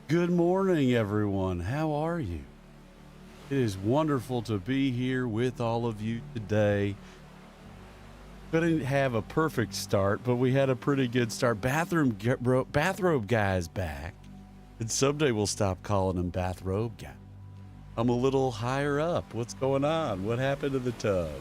Good morning, everyone. How are you? It is wonderful to be here with all of you today. Couldn't have a perfect start, but we had a pretty good start. Bathrobe guy's back, and someday we'll stop calling him bathrobe guy. I'm a little higher up. What's going on? What happened to the tub?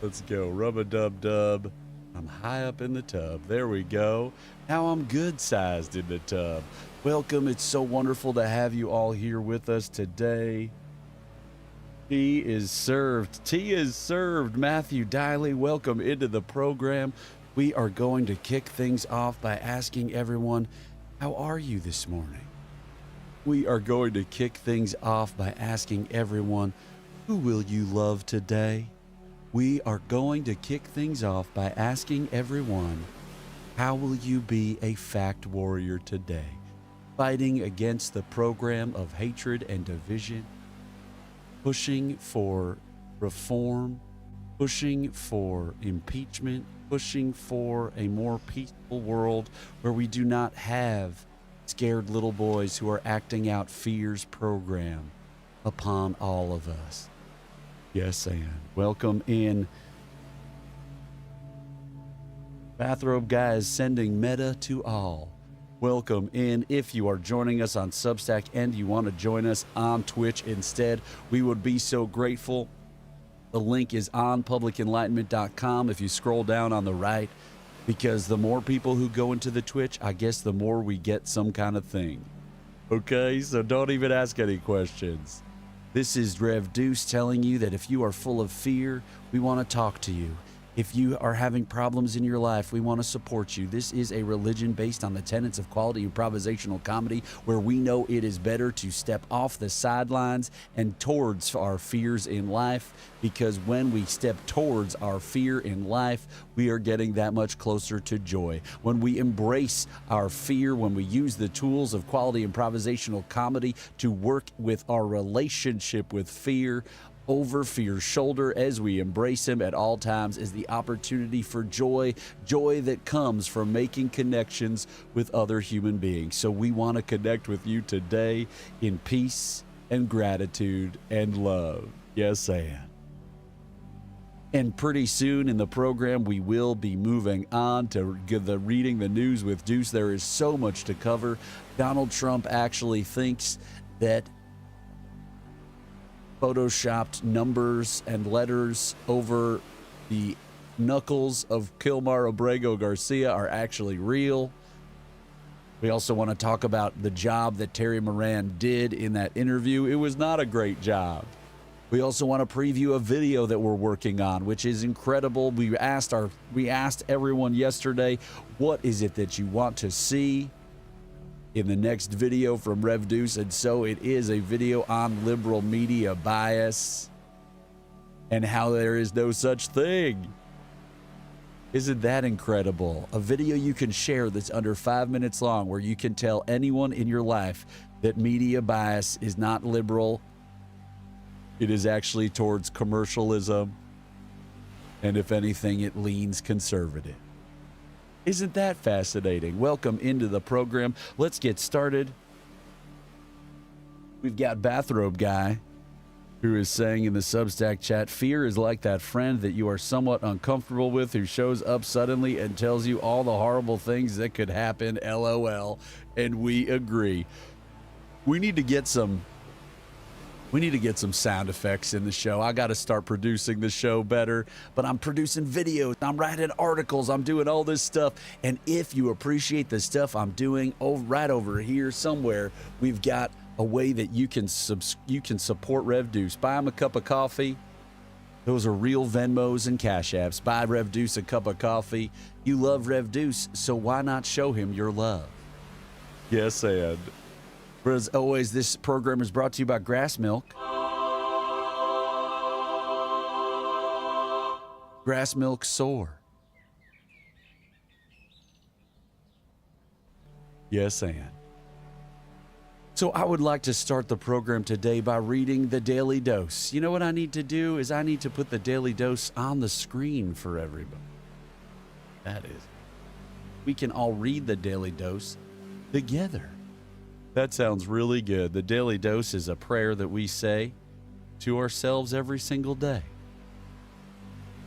Let's go. Rub-a-dub-dub. I'm high up in the tub. There we go. Now I'm good sized in the tub. Welcome. It's so wonderful to have you all here with us today. Tea is served. Tea is served. Matthew Diley, welcome into the program. We are going to kick things off by asking everyone, how are you this morning? We are going to kick things off by asking everyone, who will you love today? We are going to kick things off by asking everyone, how will you be a fact warrior today? Fighting against the program of hatred and division, pushing for reform, pushing for impeachment, pushing for a more peaceful world where we do not have scared little boys who are acting out fear's program upon all of us. Yes, and welcome in. Bathrobe Guy is sending meta to all. Welcome in. If you are joining us on Substack and you want to join us on Twitch instead, we would be so grateful. The link is on publicenlightenment.com if you scroll down on the right, because the more people who go into the Twitch, I guess the more we get some kind of thing. Okay, so don't even ask any questions. This is Rev Deuce telling you that if you are full of fear, we want to talk to you. If you are having problems in your life, we want to support you. This is a religion based on the tenets of quality improvisational comedy, where we know it is better to step off the sidelines and towards our fears in life, because when we step towards our fear in life, we are getting that much closer to joy. When we embrace our fear, when we use the tools of quality improvisational comedy to work with our relationship with fear, over fear's shoulder as we embrace him at all times, is the opportunity for joy that comes from making connections with other human beings. So we want to connect with you today in peace and gratitude and love. Yes, and pretty soon in the program, we will be moving on to the reading the news with Deuce. There is so much to cover. Donald Trump actually thinks that photoshopped numbers and letters over the knuckles of Kilmar Abrego Garcia are actually real. We also want to talk about the job that Terry Moran did in that interview. It was not a great job. We also want to preview a video that we're working on, which is incredible. We asked everyone yesterday, what is it that you want to see in the next video from Rev Deuce? And so it is a video on liberal media bias and how there is no such thing. Isn't that incredible? A video you can share that's under 5 minutes long, where you can tell anyone in your life that media bias is not liberal. It is actually towards commercialism. And if anything, it leans conservative. Isn't that fascinating? Welcome into the program. Let's get started. We've got Bathrobe Guy, who is saying in the Substack chat, fear is like that friend that you are somewhat uncomfortable with, who shows up suddenly and tells you all the horrible things that could happen, LOL. And we agree. We need to get some sound effects in the show. I got to start producing the show better, but I'm producing videos, I'm writing articles, I'm doing all this stuff. And if you appreciate the stuff I'm doing, right over here somewhere, we've got a way that you can support Rev Deuce. Buy him a cup of coffee. Those are real Venmos and Cash Apps. Buy Rev Deuce a cup of coffee. You love Rev Deuce, so why not show him your love? Yes, and as always, this program is brought to you by Grass Milk. Grass Milk Soar. Yes, and. So I would like to start the program today by reading the Daily Dose. You know what I need to do is I need to put the Daily Dose on the screen for everybody. That is. We can all read the Daily Dose together. That sounds really good. The Daily Dose is a prayer that we say to ourselves every single day.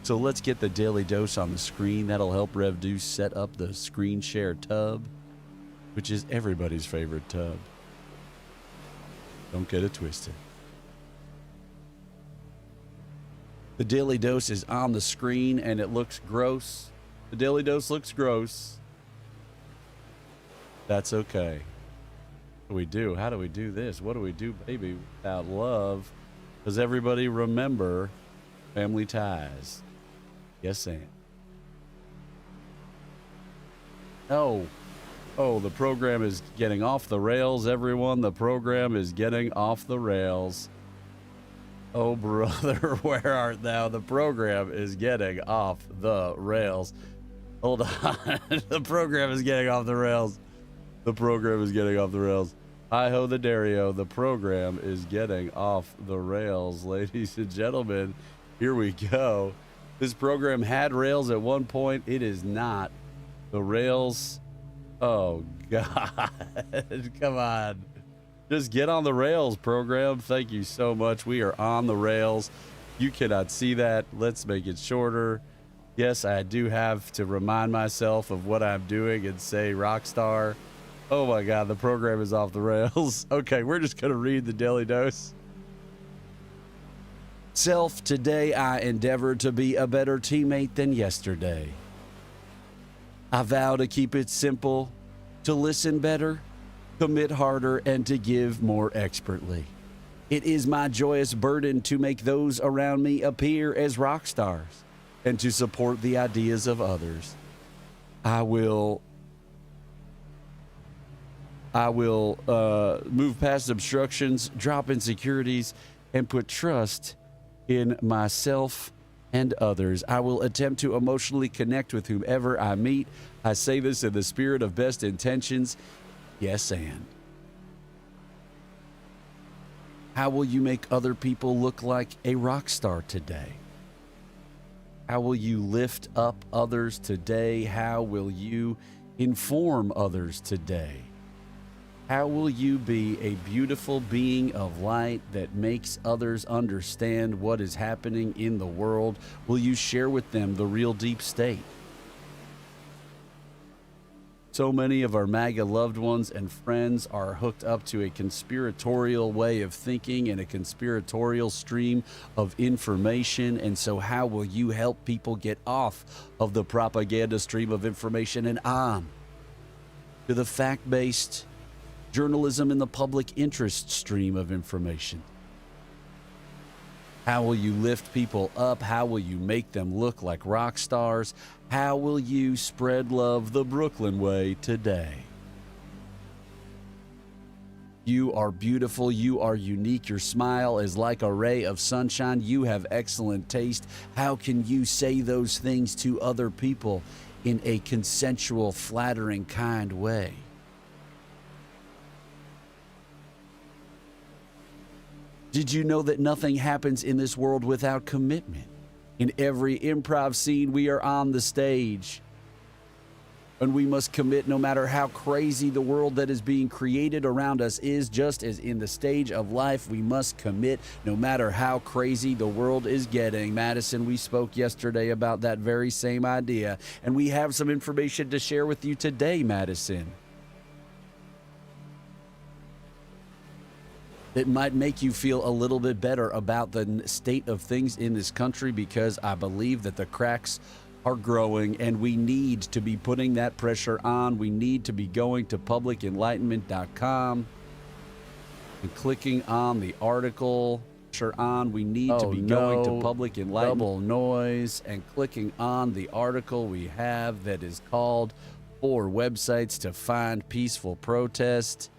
So let's get the Daily Dose on the screen. That'll help Rev Deuce set up the screen share tub, which is everybody's favorite tub. Don't get it twisted. The Daily Dose is on the screen and it looks gross. The Daily Dose looks gross. That's okay. What do we do? How do we do this? What do we do, baby, without love? Does everybody remember family ties? Yes, and. Oh, the program is getting off the rails, everyone. The program is getting off the rails. Oh, brother, where art thou? The program is getting off the rails. Hold on. The program is getting off the rails. The program is getting off the rails. Hi-ho the Dario. The program is getting off the rails. Ladies and gentlemen, here we go. This program had rails at one point. It is not. The rails. Oh, God. Come on. Just get on the rails, program. Thank you so much. We are on the rails. You cannot see that. Let's make it shorter. Yes, I do have to remind myself of what I'm doing and say Rockstar. Oh my God, the program is off the rails. Okay, we're just going to read the Daily Dose. Self, today I endeavor to be a better teammate than yesterday. I vow to keep it simple, to listen better, commit harder, and to give more expertly. It is my joyous burden to make those around me appear as rock stars and to support the ideas of others. I will move past obstructions, drop insecurities, and put trust in myself and others. I will attempt to emotionally connect with whomever I meet. I say this in the spirit of best intentions. Yes, and. How will you make other people look like a rock star today? How will you lift up others today? How will you inform others today? How will you be a beautiful being of light that makes others understand what is happening in the world? Will you share with them the real deep state? So many of our MAGA loved ones and friends are hooked up to a conspiratorial way of thinking and a conspiratorial stream of information. And so how will you help people get off of the propaganda stream of information and on to the fact-based journalism in the public interest stream of information? How will you lift people up? How will you make them look like rock stars? How will you spread love the Brooklyn way today? You are beautiful. You are unique. Your smile is like a ray of sunshine. You have excellent taste. How can you say those things to other people in a consensual, flattering, kind way? Did you know that nothing happens in this world without commitment? In every improv scene, we are on the stage. And we must commit no matter how crazy the world that is being created around us is. Just as in the stage of life, we must commit no matter how crazy the world is getting. Madison, we spoke yesterday about that very same idea. And we have some information to share with you today, Madison, that might make you feel a little bit better about the state of things in this country, because I believe that the cracks are growing and we need to be putting that pressure on. We need to be going to publicenlightenment.com and clicking on the article. We need to be going to Public Enlightenment. Double noise, and clicking on the article we have that is called 4 Websites to Find Peaceful Protest.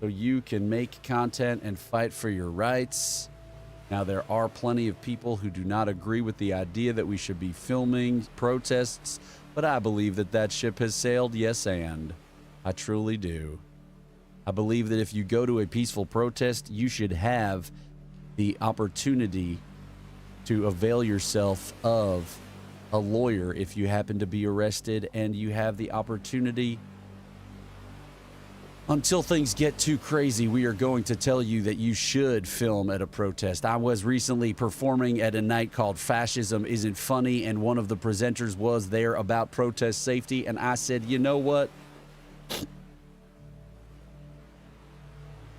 So you can make content and fight for your rights. Now, there are plenty of people who do not agree with the idea that we should be filming protests, but I believe that that ship has sailed, yes, and I truly do. I believe that if you go to a peaceful protest, you should have the opportunity to avail yourself of a lawyer if you happen to be arrested, and you have the opportunity Until things get too crazy, we are going to tell you that you should film at a protest. I was recently performing at a night called Fascism Isn't Funny, and one of the presenters was there about protest safety, and I said, you know what?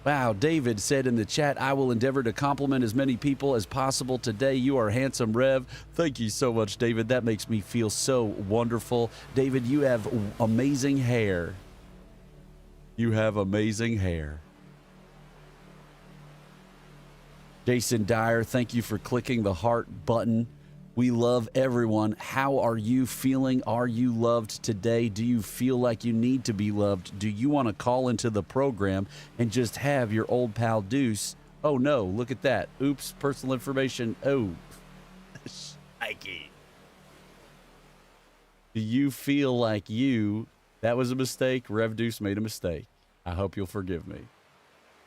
Wow, David said in the chat, I will endeavor to compliment as many people as possible today. You are handsome, Rev. Thank you so much, David. That makes me feel so wonderful. David, you have amazing hair. You have amazing hair. Jason Dyer, thank you for clicking the heart button. We love everyone. How are you feeling? Are you loved today? Do you feel like you need to be loved? Do you want to call into the program and just have your old pal Deuce? Oh no, look at that. Oops, personal information. Oh, shikey. Do you feel like that was a mistake? Rev Deuce made a mistake. I hope you'll forgive me.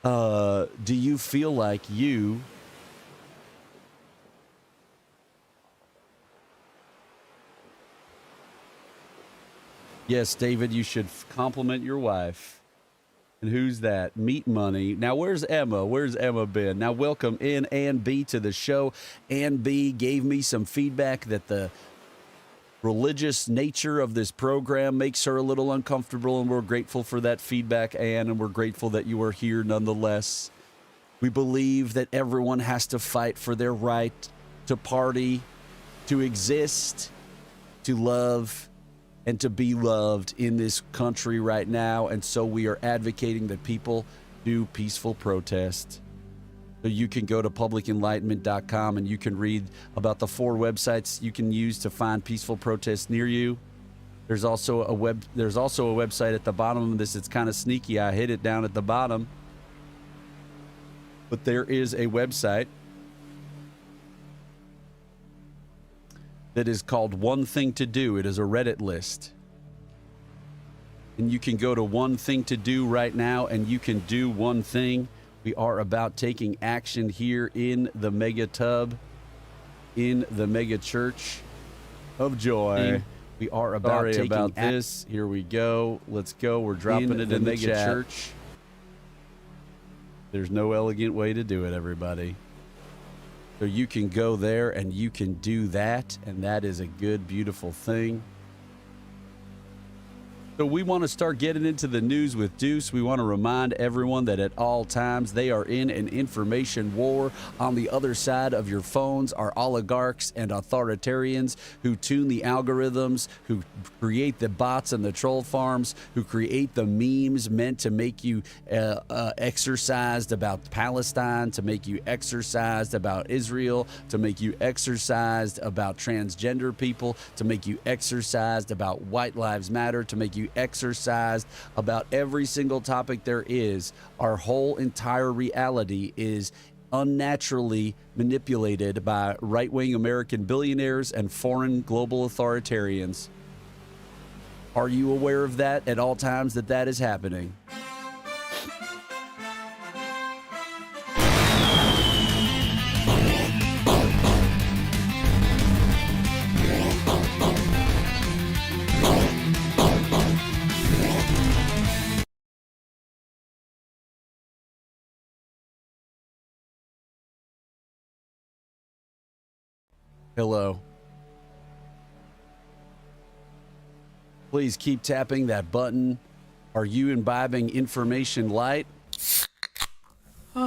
Do you feel like you Yes, David, you should compliment your wife. And who's that? Meat Money. Now, where's Emma? Where's Emma been? Now, welcome in Ann B to the show. Ann B gave me some feedback that the religious nature of this program makes her a little uncomfortable, and we're grateful for that feedback, Ann, and we're grateful that you are here nonetheless. We believe that everyone has to fight for their right to party, to exist, to love, and to be loved in this country right now. And so we are advocating that people do peaceful protest. So you can go to publicenlightenment.com and you can read about the 4 websites you can use to find peaceful protests near you. There's also a website at the bottom of this. It's kind of sneaky. I hid it down at the bottom. But there is a website that is called One Thing to Do. It is a Reddit list. And you can go to One Thing to Do right now, and you can do one thing. We are about taking action here in the mega tub, in the mega church of joy. We are about taking this. Here we go. Let's go. We're dropping it in the mega church. There's no elegant way to do it, everybody. So you can go there and you can do that, and that is a good, beautiful thing. So we want to start getting into the news with Deuce. We want to remind everyone that at all times they are in an information war. On the other side of your phones are oligarchs and authoritarians who tune the algorithms, who create the bots and the troll farms, who create the memes meant to make you exercised about Palestine, to make you exercised about Israel, to make you exercised about transgender people, to make you exercised about White Lives Matter, to make you exercised about every single topic there is. Our whole entire reality is unnaturally manipulated by right-wing American billionaires and foreign global authoritarians. Are you aware of that at all times that is happening? Hello. Please keep tapping that button. Are you imbibing information light? Or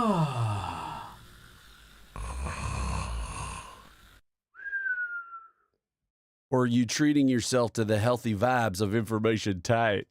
are you treating yourself to the healthy vibes of information tight?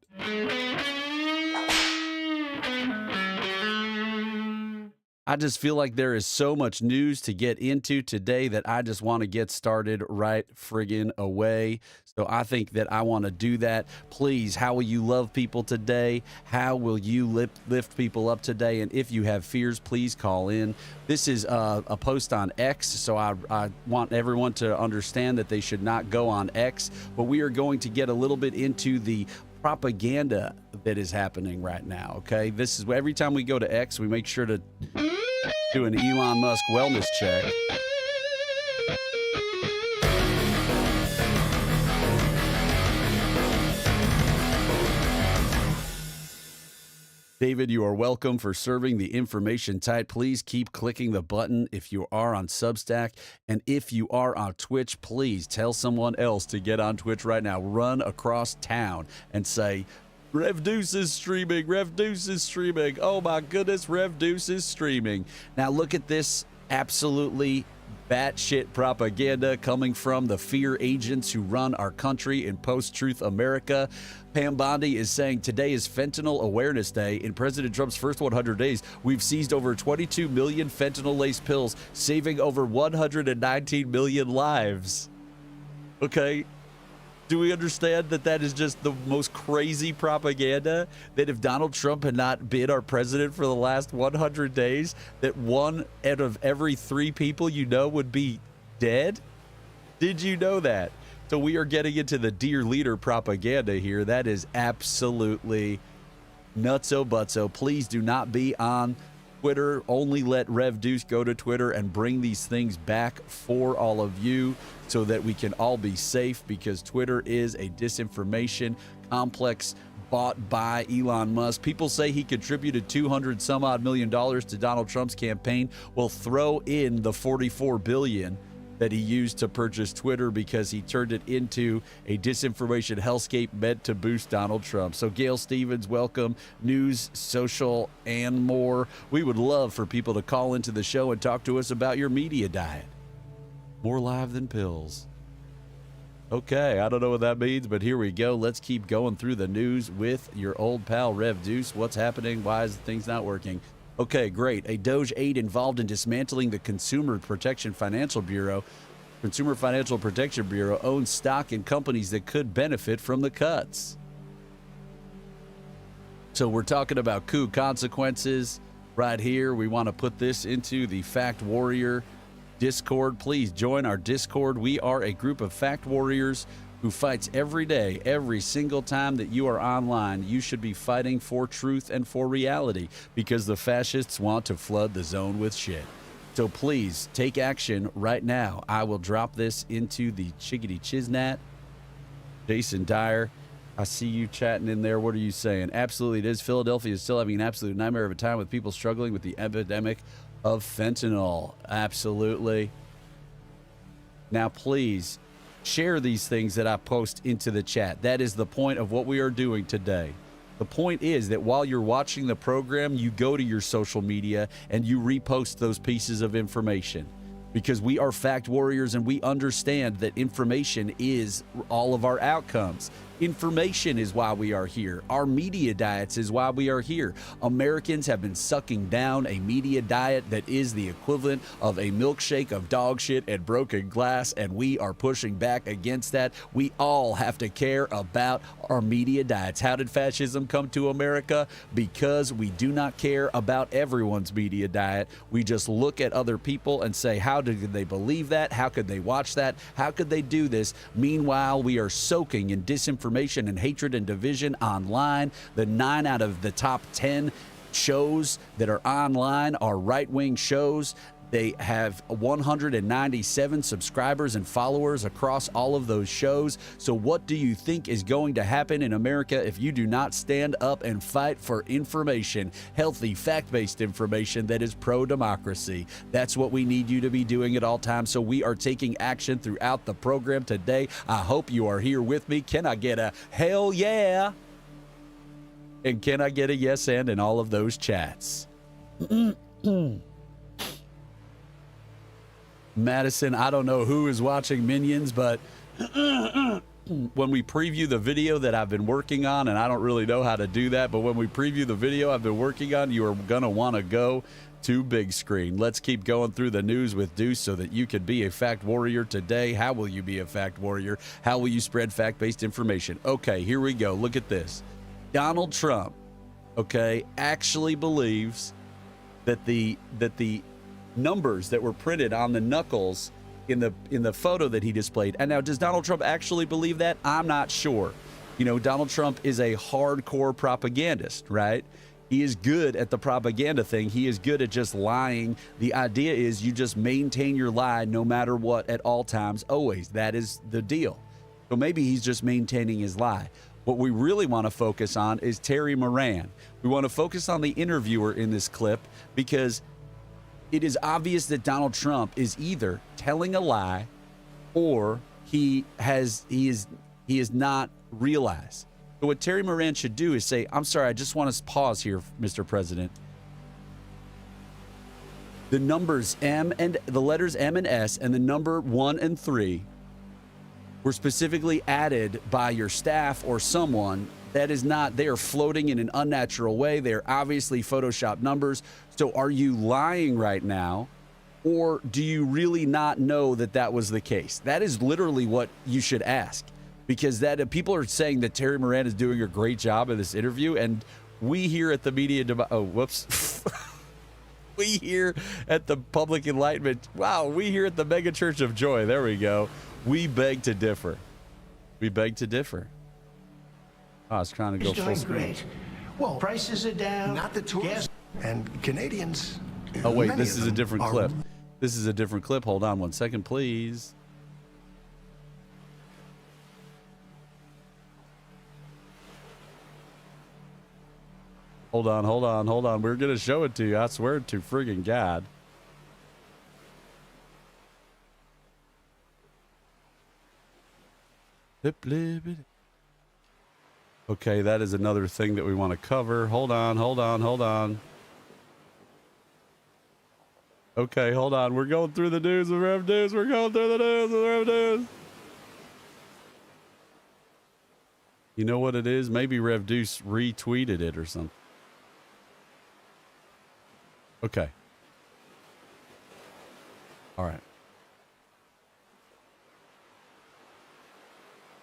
I just feel like there is so much news to get into today that I just want to get started right friggin' away. So I think that I want to do that. Please, how will you love people today? How will you lift people up today? And if you have fears, please call in. This is a post on X, so I want everyone to understand that they should not go on X. But we are going to get a little bit into the propaganda that is happening right now. Okay, this is every time we go to X, we make sure to do an Elon Musk wellness check. David, you are welcome for serving the information tight. Please keep clicking the button if you are on Substack. And if you are on Twitch, please tell someone else to get on Twitch right now. Run across town and say, Rev Deuce is streaming. Rev Deuce is streaming. Oh my goodness, Rev Deuce is streaming. Now look at this absolutely batshit propaganda coming from the fear agents who run our country in post-truth America. Pam Bondi is saying today is Fentanyl Awareness Day. In President Trump's first 100 days, we've seized over 22 million fentanyl-laced pills, saving over 119 million lives. Okay. Do we understand that that is just the most crazy propaganda? That if Donald Trump had not been our president for the last 100 days, that 1 out of every 3 people you know would be dead? Did you know that? So we are getting into the dear leader propaganda here. That is absolutely nutso-butso. Please do not be on Twitter. Only let Rev Deuce go to Twitter and bring these things back for all of you so that we can all be safe, because Twitter is a disinformation complex bought by Elon Musk. People say he contributed $200 some odd million to Donald Trump's campaign. Well, throw in the $44 billion that he used to purchase Twitter, because he turned it into a disinformation hellscape meant to boost Donald Trump. So Gail Stevens, welcome. News, social, and more. We would love for people to call into the show and talk to us about your media diet. More live than pills. Okay, I don't know what that means, but here we go. Let's keep going through the news with your old pal Rev Deuce. What's happening? Why is things not working? Okay, great. A Doge aide involved in dismantling the Consumer Protection Financial Bureau. Consumer Financial Protection Bureau owns stock in companies that could benefit from the cuts. So we're talking about coup consequences right here. We want to put this into the Fact Warrior Discord. Please join our Discord. We are a group of Fact Warriors who fights every day, every single time that you are online. You should be fighting for truth and for reality, because the fascists want to flood the zone with shit. So please take action right now. I will drop this into the Chickadee Chiznat. Jason Dyer, I see you chatting in there. What are you saying? Absolutely it is. Philadelphia is still having an absolute nightmare of a time with people struggling with the epidemic of fentanyl. Absolutely. Now please share these things that I post into the chat. That is the point of what we are doing today. The point is that while you're watching the program, you go to your social media and you repost those pieces of information, because we are fact warriors and we understand that information is all of our outcomes. Information is why we are here. Our media diets is why we are here. Americans have been sucking down a media diet that is the equivalent of a milkshake of dog shit and broken glass, and we are pushing back against that. We all have to care about our media diets. How did fascism come to America? Because we do not care about everyone's media diet. We just look at other people and say, how did they believe that? How could they watch that? How could they do this? Meanwhile, we are soaking in disinformation and hatred and division online. The 9 out of the top 10 shows that are online are right-wing shows. They have 197 subscribers and followers across all of those shows. So what do you think is going to happen in America if you do not stand up and fight for information, healthy, fact-based information that is pro-democracy? That's what we need you to be doing at all times. So we are taking action throughout the program today. I hope you are here with me. Can I get a hell yeah? And can I get a yes and in all of those chats? Madison, I don't know who is watching Minions, but when we preview the video that I've been working on, and I don't really know how to do that, but when we preview the video I've been working on, you are going to want to go to big screen. Let's keep going through the news with Deuce so that you can be a fact warrior today. How will you be a fact warrior? How will you spread fact-based information? Okay, here we go. Look at this. Donald Trump, okay, actually believes that the numbers that were printed on the knuckles in the photo that he displayed. And now, does Donald Trump actually believe that? I'm not sure. You know, Donald Trump is a hardcore propagandist, right? He is good at the propaganda thing. He is good at just lying. The idea is you just maintain your lie no matter what at all times, always. That is the deal. So maybe he's just maintaining his lie. What we really want to focus on is Terry Moran. We want to focus on the interviewer in this clip because it is obvious that Donald Trump is either telling a lie or he is not realized. So what Terry Moran should do is say, I'm sorry, I just want to pause here, Mr. President. The numbers M and the letters M and S and the number 1 and 3 were specifically added by your staff or someone. That is not, they are floating in an unnatural way. They're obviously Photoshop numbers. So are you lying right now? Or do you really not know that that was the case? That is literally what you should ask, because that people are saying that Terry Moran is doing a great job in this interview. And we here at the media, we here at the Public Enlightenment, we here at the Mega Church of Joy, there we go. We beg to differ. We beg to differ. I was trying to go full screen. Great. Well, prices are down. Not the tourists and Canadians. Oh, wait, this is a different clip. This is a different clip. Hold on 1 second, please. Hold on. We're going to show it to you. I swear to friggin' God. Okay, that is another thing that we want to cover. Hold on. Okay, hold on. We're going through the news with Rev Deuce. You know what it is? Maybe Rev Deuce retweeted it or something. Okay. All right.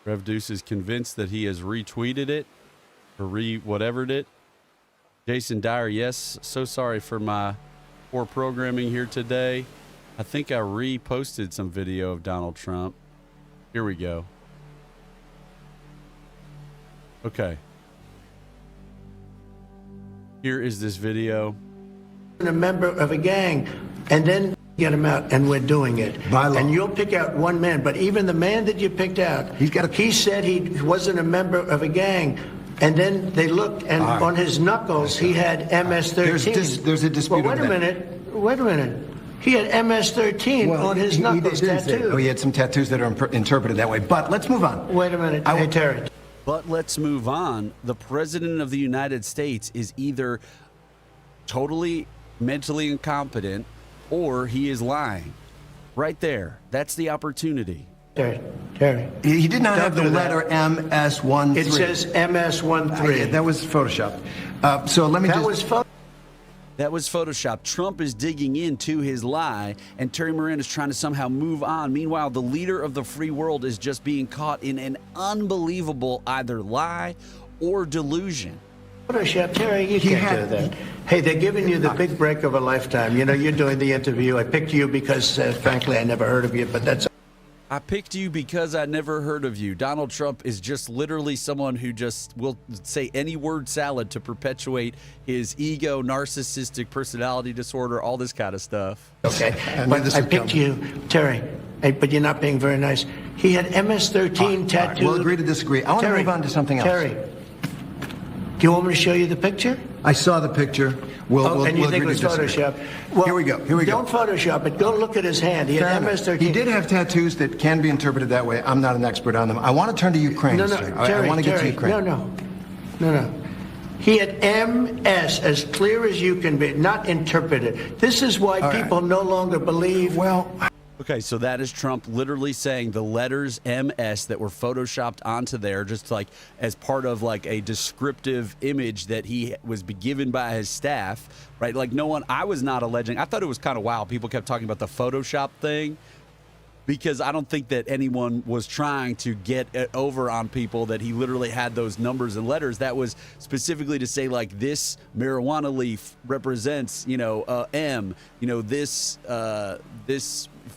Rev Deuce is convinced that he has retweeted it or whatevered it. Jason Dyer, yes, so sorry for my poor programming here today. I think I reposted some video of Donald Trump. Here we go. Okay. Here is this video. A member of a gang, and then get him out, and we're doing it. And you'll pick out one man, but even the man that you picked out, he said he wasn't a member of a gang. And then they looked, and on his knuckles, he had MS-13. There's a dispute. Well, wait a minute. He had MS-13 on his knuckles tattooed. He had some tattoos that are interpreted that way. But let's move on. Wait a minute. Hey, Terry. But let's move on. The President of the United States is either totally mentally incompetent or he is lying. Right there. That's the opportunity. Terry. He did not have the letter MS-13. It says MS-13. That was Photoshopped. So let me That was Photoshop. Trump is digging into his lie, and Terry Moran is trying to somehow move on. Meanwhile, the leader of the free world is just being caught in an unbelievable either lie or delusion. Photoshop, Terry, you can't do that. Hey, they're giving you the big break of a lifetime. You know, you're doing the interview. I picked you because, frankly, I never heard of you, but that's... I picked you because I never heard of you. Donald Trump is just literally someone who just will say any word salad to perpetuate his ego, narcissistic personality disorder, all this kind of stuff. Okay, but I picked you, Terry, but you're not being very nice. He had MS-13 tattooed. We'll agree to disagree. I want to move on to something else. Terry, do you want me to show you the picture? I saw the picture. We'll and you think it was Photoshop? Well, here we go. Don't Photoshop it. Go look at his hand. He had MS-13. He did have tattoos that can be interpreted that way. I'm not an expert on them. I want to turn to Ukraine. No, Terry, I want to get to Ukraine. No. He had MS as clear as you can be, not interpreted. This is why people no longer believe. Well. Okay, so that is Trump literally saying the letters MS that were photoshopped onto there just like as part of like a descriptive image that he was given by his staff, right? Like I was not alleging. I thought it was kind of wild. People kept talking about the Photoshop thing because I don't think that anyone was trying to get it over on people that he literally had those numbers and letters. That was specifically to say like this marijuana leaf represents, M, this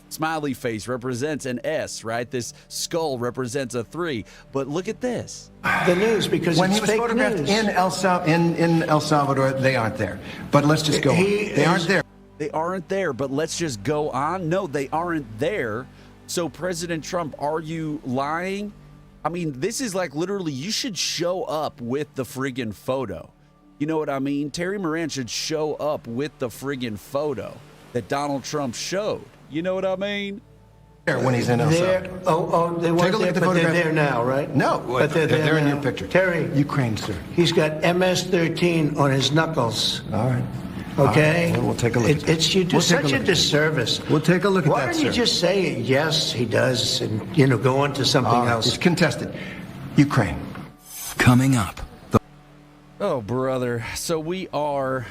smiley face represents an S, right? This skull represents a 3. But look at this. The news, because when it's he was fake photographed news. in El Salvador, they aren't there. But let's just go on. They aren't there. They aren't there, but let's just go on. No, they aren't there. So President Trump, are you lying? I mean, this is like literally, you should show up with the friggin' photo. You know what I mean? Terry Moran should show up with the friggin' photo that Donald Trump showed. You know what I mean? When he's in El Salvador. They weren't there, but they're there now, right? No, but they're in now. your picture. Terry. Ukraine, sir. He's got MS-13 on his knuckles. All right. Okay? All right. We'll take a look. You do such a disservice. We'll take a look at that, Why don't you sir. just say, yes, he does, and, go on to something else? It's contested. Ukraine. Coming up. Oh, brother. So we are...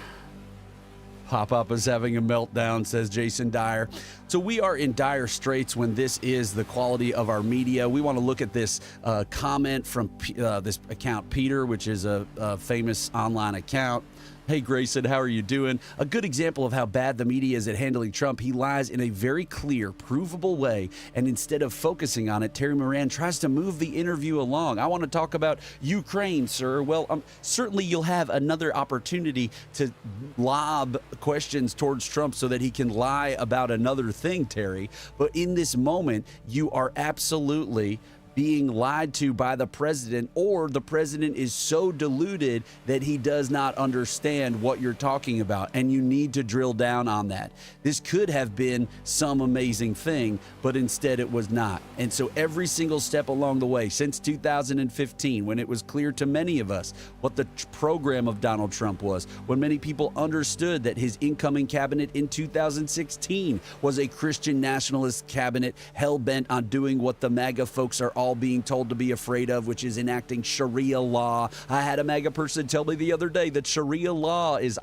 Pop-Up is having a meltdown, says Jason Dyer. So we are in dire straits when this is the quality of our media. We want to look at this comment from this account, Peter, which is a famous online account. Hey, Grayson, how are you doing? A good example of how bad the media is at handling Trump. He lies in a very clear, provable way, and instead of focusing on it, Terry Moran tries to move the interview along. I want to talk about Ukraine, sir. Well, certainly you'll have another opportunity to lob questions towards Trump so that he can lie about another thing, Terry. But in this moment, you are absolutely being lied to by the president, or the president is so deluded that he does not understand what you're talking about, and you need to drill down on that. This could have been some amazing thing, but instead it was not. And so every single step along the way, since 2015, when it was clear to many of us what the program of Donald Trump was, when many people understood that his incoming cabinet in 2016 was a Christian nationalist cabinet hell-bent on doing what the MAGA folks are all being told to be afraid of, which is enacting Sharia law. I had a MAGA person tell me the other day that Sharia law is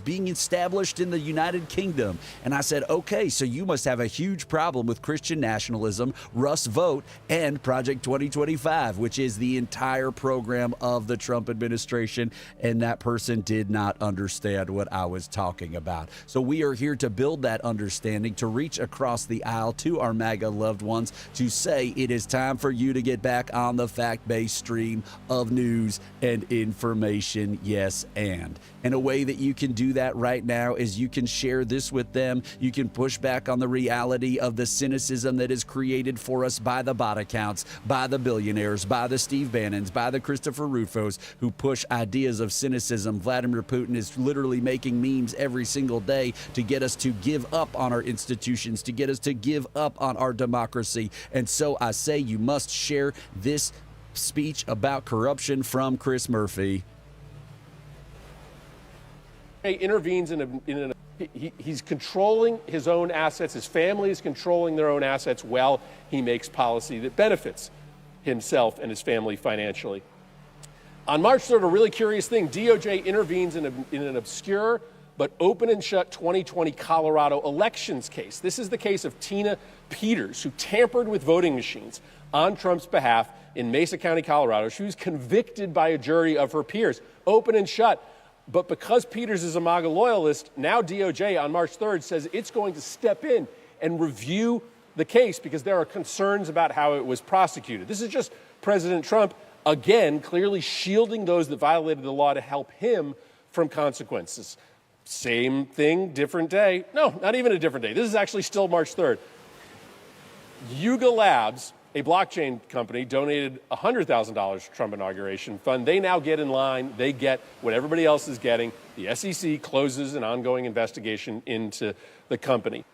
being established in the United Kingdom. And I said, okay, so you must have a huge problem with Christian nationalism, Russ Vote, and Project 2025, which is the entire program of the Trump administration. And that person did not understand what I was talking about. So we are here to build that understanding, to reach across the aisle to our MAGA loved ones, to say it is time for you to get back on the fact-based stream of news and information. Yes, and a way that you can do that right now is you can share this with them. You can push back on the reality of the cynicism that is created for us by the bot accounts, by the billionaires, by the Steve Bannons, by the Christopher Rufos, who push ideas of cynicism. Vladimir Putin is literally making memes every single day to get us to give up on our institutions, to get us to give up on our democracy. And so I say you must share this speech about corruption from Chris Murphy. He intervenes he's controlling his own assets. His family is controlling their own assets while he makes policy that benefits himself and his family financially. On March 3rd, a really curious thing, DOJ intervenes in an obscure but open and shut 2020 Colorado elections case. This is the case of Tina Peters, who tampered with voting machines on Trump's behalf in Mesa County, Colorado. She was convicted by a jury of her peers. Open and shut. But because Peters is a MAGA loyalist, now DOJ on March 3rd says it's going to step in and review the case because there are concerns about how it was prosecuted. This is just President Trump, again, clearly shielding those that violated the law to help him from consequences. Same thing, different day. No, not even a different day. This is actually still March 3rd. Yuga Labs, a blockchain company, donated $100,000 to Trump inauguration fund. They now get in line. They get what everybody else is getting. The SEC closes an ongoing investigation into the company.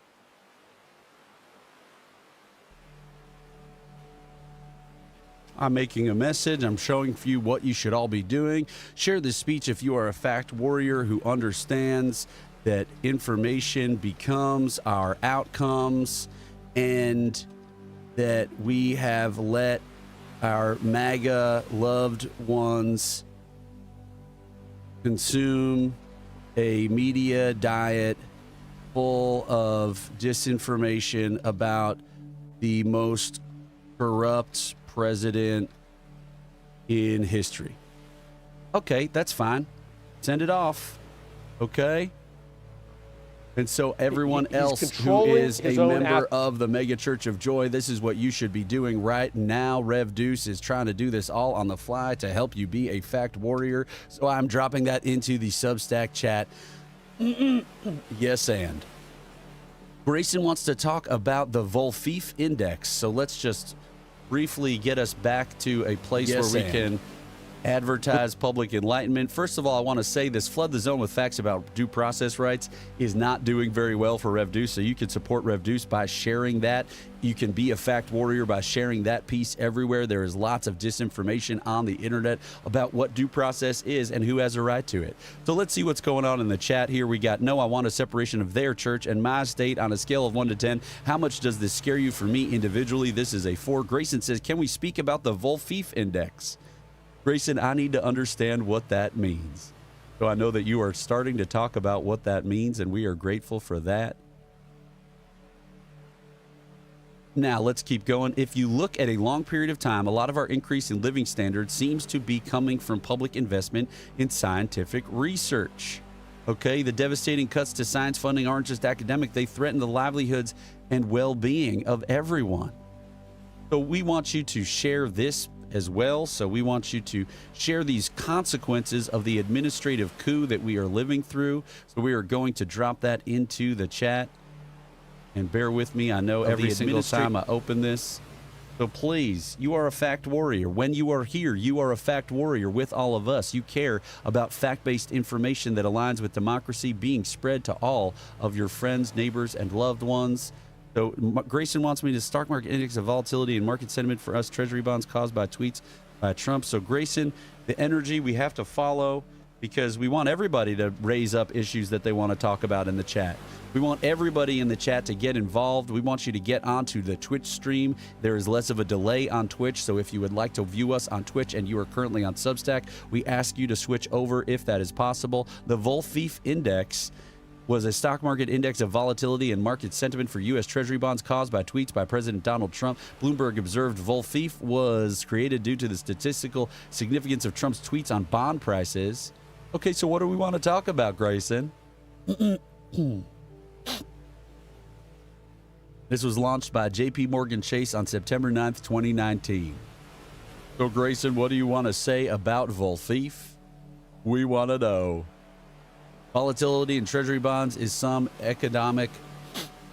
I'm making a message. I'm showing for you what you should all be doing. Share this speech if you are a fact warrior who understands that information becomes our outcomes, and that we have let our MAGA loved ones consume a media diet full of disinformation about the most corrupt president in history. Okay, that's fine. Send it off. Okay? And so everyone else who is a member of the Mega Church of Joy, this is what you should be doing right now. Rev Deuce is trying to do this all on the fly to help you be a fact warrior. So I'm dropping that into the Substack chat. Yes, and Grayson wants to talk about the Volfief Index. So let's just briefly get us back to a place where we can advertise public enlightenment. First of all, I want to say this Flood the Zone with facts about due process rights is not doing very well for Rev Deuce, so you can support Rev Deuce by sharing that. You can be a fact warrior by sharing that piece everywhere. There is lots of disinformation on the internet about what due process is and who has a right to it. So let's see what's going on in the chat here. We got, no, I want a separation of their church and my state on a scale of 1 to 10. How much does this scare you for me individually? This is a 4. Grayson says, can we speak about the Volfief Index? Grayson, I need to understand what that means. So I know that you are starting to talk about what that means, and we are grateful for that. Now, let's keep going. If you look at a long period of time, a lot of our increase in living standards seems to be coming from public investment in scientific research. Okay, the devastating cuts to science funding aren't just academic. They threaten the livelihoods and well-being of everyone. So we want you to share this as well. So we want you to share these consequences of the administrative coup that we are living through. So we are going to drop that into the chat. And bear with me, I know every single time I open this. So please, you are a fact warrior. When you are here, you are a fact warrior with all of us. You care about fact-based information that aligns with democracy being spread to all of your friends, neighbors, and loved ones. So Grayson wants me to stock market index of volatility and market sentiment for us treasury bonds caused by tweets by Trump. So Grayson, the energy we have to follow, because we want everybody to raise up issues that they want to talk about in the chat. We want everybody in the chat to get involved. We want you to get onto the Twitch stream. There is less of a delay on Twitch, so if you would like to view us on Twitch and you are currently on Substack, we ask you to switch over if that is possible. The Volfief Index was a stock market index of volatility and market sentiment for U.S. Treasury bonds caused by tweets by President Donald Trump. Bloomberg observed Volfief was created due to the statistical significance of Trump's tweets on bond prices. Okay, so what do we want to talk about, Grayson? This was launched by J.P. Morgan Chase on September 9th, 2019. So, Grayson, what do you want to say about Volfief? We want to know. Volatility in treasury bonds is some economic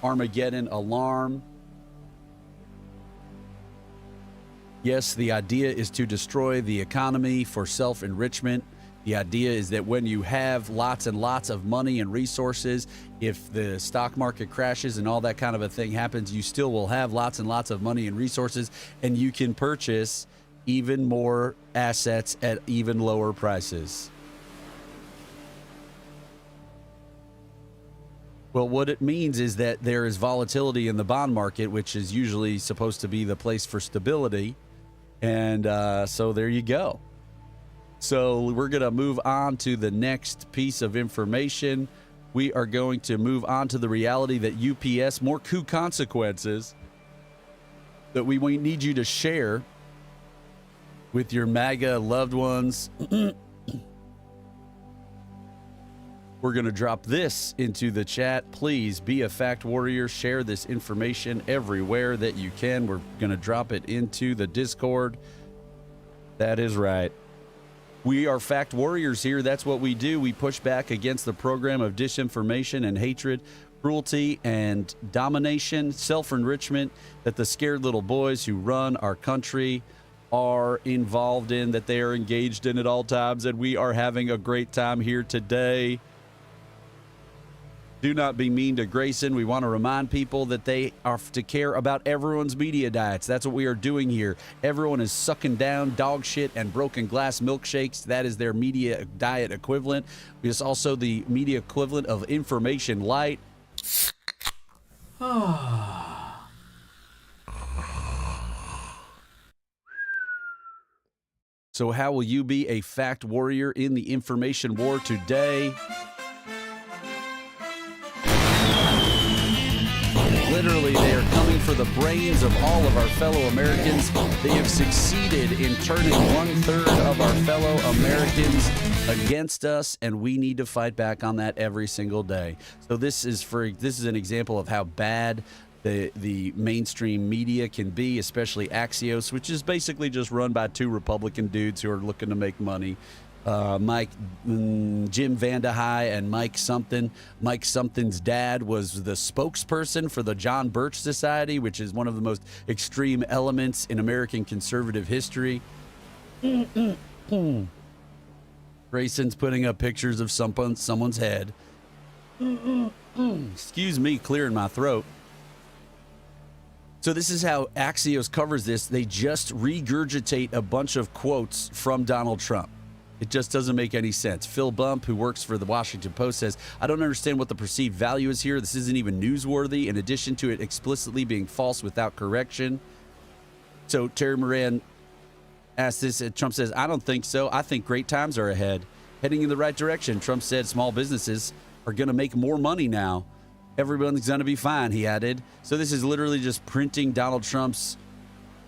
Armageddon alarm. Yes, the idea is to destroy the economy for self-enrichment. The idea is that when you have lots and lots of money and resources, if the stock market crashes and all that kind of a thing happens, you still will have lots and lots of money and resources, and you can purchase even more assets at even lower prices. Well, what it means is that there is volatility in the bond market, which is usually supposed to be the place for stability. And so there you go. So we're going to move on to the next piece of information. We are going to move on to the reality that UPS, more coup consequences that we need you to share with your MAGA loved ones. We're going to drop this into the chat. Please be a fact warrior. Share this information everywhere that you can. We're going to drop it into the Discord. That is right. We are fact warriors here. That's what we do. We push back against the program of disinformation and hatred, cruelty and domination, self-enrichment that the scared little boys who run our country are involved in, that they are engaged in at all times. And we are having a great time here today. Do not be mean to Grayson. We want to remind people that they are to care about everyone's media diets. That's what we are doing here. Everyone is sucking down dog shit and broken glass milkshakes. That is their media diet equivalent. It's also the media equivalent of information light. So how will you be a fact warrior in the information war today? Literally, they are coming for the brains of all of our fellow Americans. They have succeeded in turning 1/3 of our fellow Americans against us, and we need to fight back on that every single day. So this is an example of how bad the mainstream media can be, especially Axios, which is basically just run by two Republican dudes who are looking to make money. Jim Vandehei and Mike something. Mike something's dad was the spokesperson for the John Birch Society, which is one of the most extreme elements in American conservative history. Grayson's putting up pictures of someone's head. Excuse me, clearing my throat. So this is how Axios covers this. They just regurgitate a bunch of quotes from Donald Trump. It just doesn't make any sense. Phil Bump, who works for the Washington Post, says, I don't understand what the perceived value is here. This isn't even newsworthy, in addition to it explicitly being false without correction. So Terry Moran asked this, and Trump says, I don't think so. I think great times are ahead, heading in the right direction. Trump said small businesses are going to make more money now. Everyone's going to be fine, he added. So this is literally just printing Donald Trump's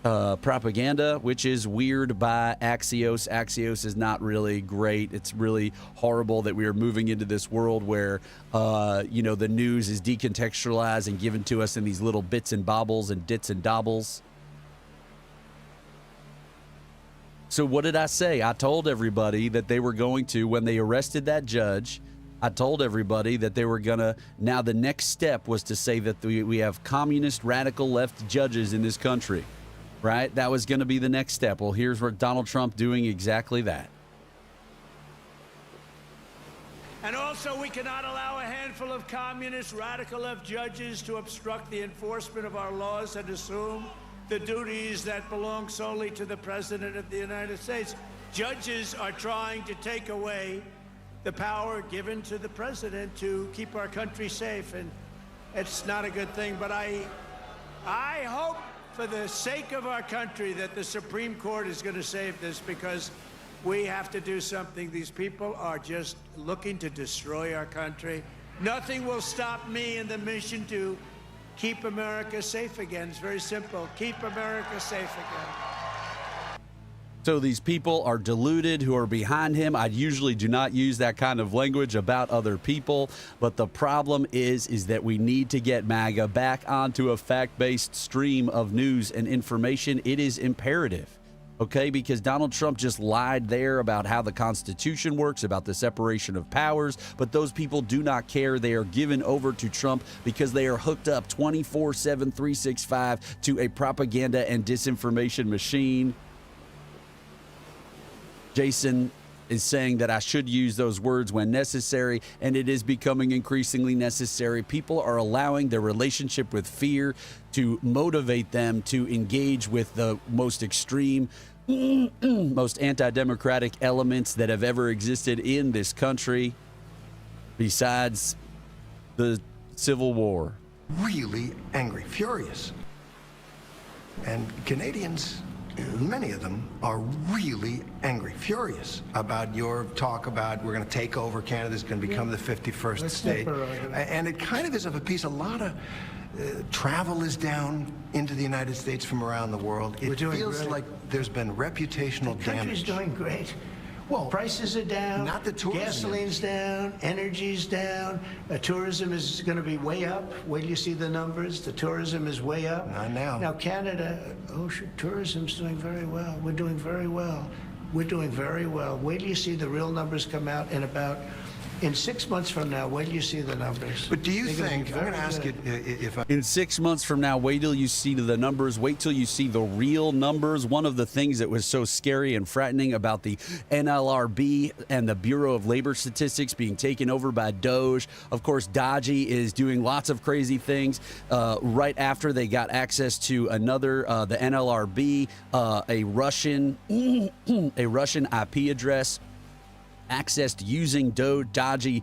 propaganda, which is weird by Axios. Axios is not really great. It's really horrible that we are moving into this world where, the news is decontextualized and given to us in these little bits and bobbles and dits and dobbles. So what did I say? I told everybody that they were going to, when they arrested that judge, I told everybody that they were going to, now the next step was to say that we have communist radical left judges in this country. Right? That was going to be the next step. Well, here's where Donald Trump doing exactly that. And also, we cannot allow a handful of communist radical left judges to obstruct the enforcement of our laws and assume the duties that belong solely to the President of the United States. Judges are trying to take away the power given to the President to keep our country safe, and it's not a good thing. But I hope, for the sake of our country, that the Supreme Court is going to save this, because we have to do something. These people are just looking to destroy our country. Nothing will stop me in the mission to keep America safe again. It's very simple. Keep America safe again. So these people are deluded who are behind him. I usually do not use that kind of language about other people, but the problem is that we need to get MAGA back onto a fact-based stream of news and information. It is imperative, okay? Because Donald Trump just lied there about how the Constitution works, about the separation of powers, but those people do not care. They are given over to Trump because they are hooked up 24/7, 365 to a propaganda and disinformation machine. Jason is saying that I should use those words when necessary, and it is becoming increasingly necessary. People are allowing their relationship with fear to motivate them to engage with the most extreme, most anti-democratic elements that have ever existed in this country, besides the Civil War. Really angry, furious. And Canadians, many of them, are really angry, furious about your talk about we're going to take over Canada's going to become the 51st state. And it kind of is of a piece. A lot of travel is down into the United States from around the world. It feels like there's been reputational damage. The country's doing great. Well, prices are down. Not the tourism. Gasoline's down. Energy's down. Tourism is going to be way up. Wait till you see the numbers. The tourism is way up. Not now. Now, Canada, tourism's doing very well. We're doing very well. We're doing very well. Wait till you see the real numbers come out in 6 months from now. Wait till you see the numbers. But do you think, I'm going to ask you if in 6 months from now, wait till you see the numbers. Wait till you see the real numbers. One of the things that was so scary and frightening about the NLRB and the Bureau of Labor Statistics being taken over by Doge. Of course, Dodgy is doing lots of crazy things. Right after they got access to another, the NLRB, a Russian IP address, accessed using Dodgy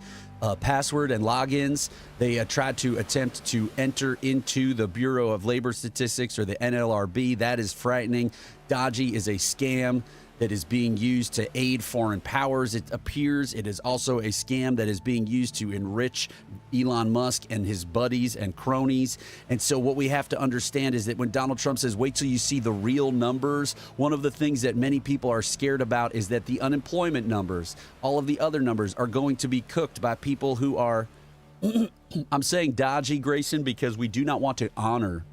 password and logins. They tried to attempt to enter into the Bureau of Labor Statistics, or the NLRB. That is frightening. Dodgy is a scam that is being used to aid foreign powers. It appears it is also a scam that is being used to enrich Elon Musk and his buddies and cronies. And so what we have to understand is that when Donald Trump says, wait till you see the real numbers, one of the things that many people are scared about is that the unemployment numbers, all of the other numbers, are going to be cooked by people who are, I'm saying dodgy, Grayson, because we do not want to honor.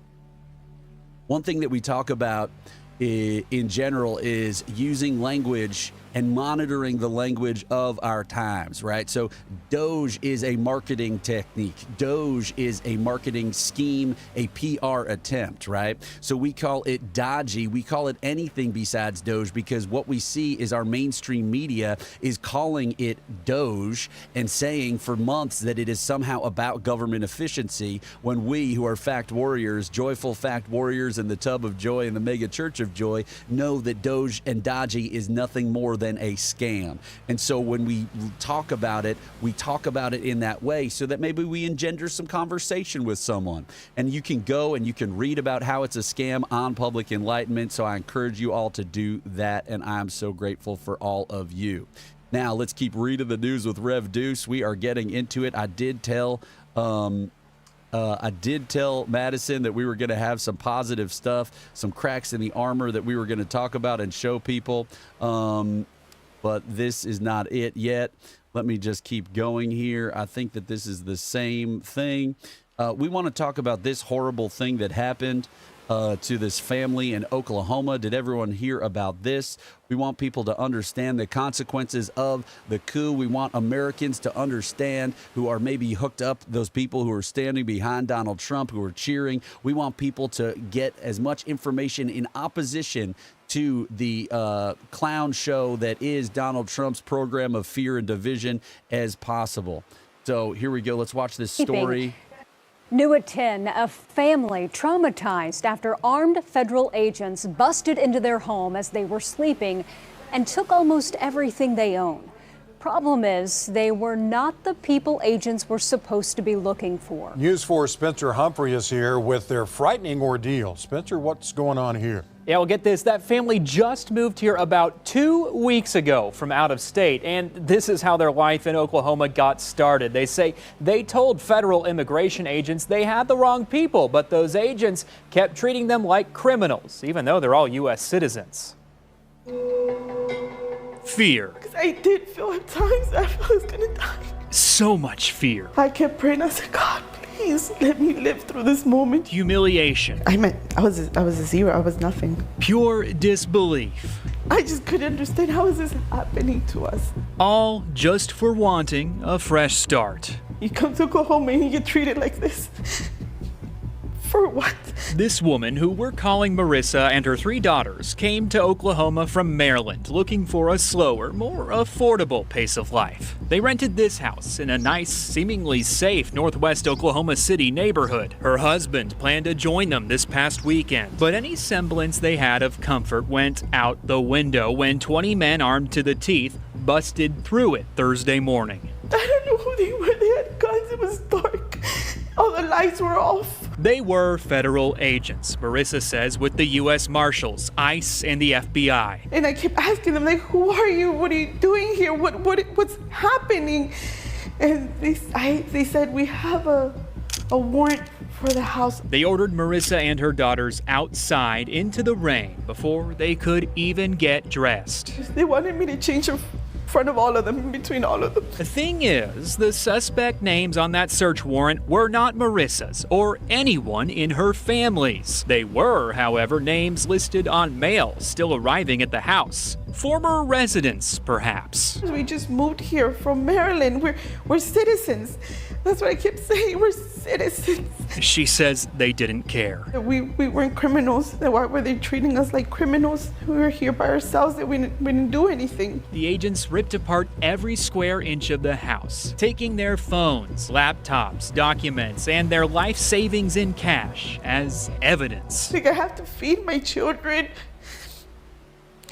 One thing that we talk about in general is using language and monitoring the language of our times, right? So Doge is a marketing technique. Doge is a marketing scheme, a PR attempt, right? So we call it dodgy. We call it anything besides Doge because what we see is our mainstream media is calling it Doge and saying for months that it is somehow about government efficiency when we, who are fact warriors, joyful fact warriors in the tub of joy in the mega church of joy, know that Doge and dodgy is nothing more than a scam. And so when we talk about it, we talk about it in that way so that maybe we engender some conversation with someone. And you can go and you can read about how it's a scam on Public Enlightenment. So I encourage you all to do that. And I'm so grateful for all of you. Now let's keep reading the news with Rev Deuce. We are getting into it. I did tell Madison that we were going to have some positive stuff, some cracks in the armor that we were going to talk about and show people. But this is not it yet. Let me just keep going here. I think that this is the same thing. We want to talk about this horrible thing that happened to this family in Oklahoma. Did everyone hear about this? We want people to understand the consequences of the coup. We want Americans to understand who are maybe hooked up, those people who are standing behind Donald Trump, who are cheering. We want people to get as much information in opposition to the clown show that is Donald Trump's program of fear and division as possible. So here we go. Let's watch this story. New at 10, a family traumatized after armed federal agents busted into their home as they were sleeping and took almost everything they own. Problem is, they were not the people agents were supposed to be looking for. News 4's Spencer Humphrey is here with their frightening ordeal. Spencer, what's going on here? Yeah, well, get this. That family just moved here about 2 weeks ago from out of state, and this is how their life in Oklahoma got started. They say they told federal immigration agents they had the wrong people, but those agents kept treating them like criminals, even though they're all U.S. citizens. Fear. I did feel at times I felt I was gonna die. So much fear. I kept praying. I said, God, please let me live through this moment. Humiliation. I was a zero. I was nothing. Pure disbelief. I just couldn't understand how is this happening to us. All just for wanting a fresh start. You come to Oklahoma and you get treated like this. For what? This woman, who we're calling Marissa, and her 3 daughters came to Oklahoma from Maryland looking for a slower, more affordable pace of life. They rented this house in a nice, seemingly safe northwest Oklahoma City neighborhood. Her husband planned to join them this past weekend, but any semblance they had of comfort went out the window when 20 men armed to the teeth busted through it Thursday morning. I don't know who they were. They had guns. It was dark. All the lights were off. They were federal agents, Marissa says, with the U.S. Marshals, ICE, and the FBI. And I kept asking them, like, who are you? What are you doing here? What's happening? And they said, we have a warrant for the house. They ordered Marissa and her daughters outside into the rain before they could even get dressed. They wanted me to change in front of all of them, in between all of them. The thing is, the suspect names on that search warrant were not Marissa's or anyone in her family's. They were, however, names listed on mail still arriving at the house. Former residents, perhaps. We just moved here from Maryland. We're citizens. That's what I kept saying. We're citizens. She says they didn't care. We weren't criminals. Why were they treating us like criminals? We were here by ourselves. That we didn't do anything. The agents ripped apart every square inch of the house, taking their phones, laptops, documents, and their life savings in cash as evidence. Like, I have to feed my children.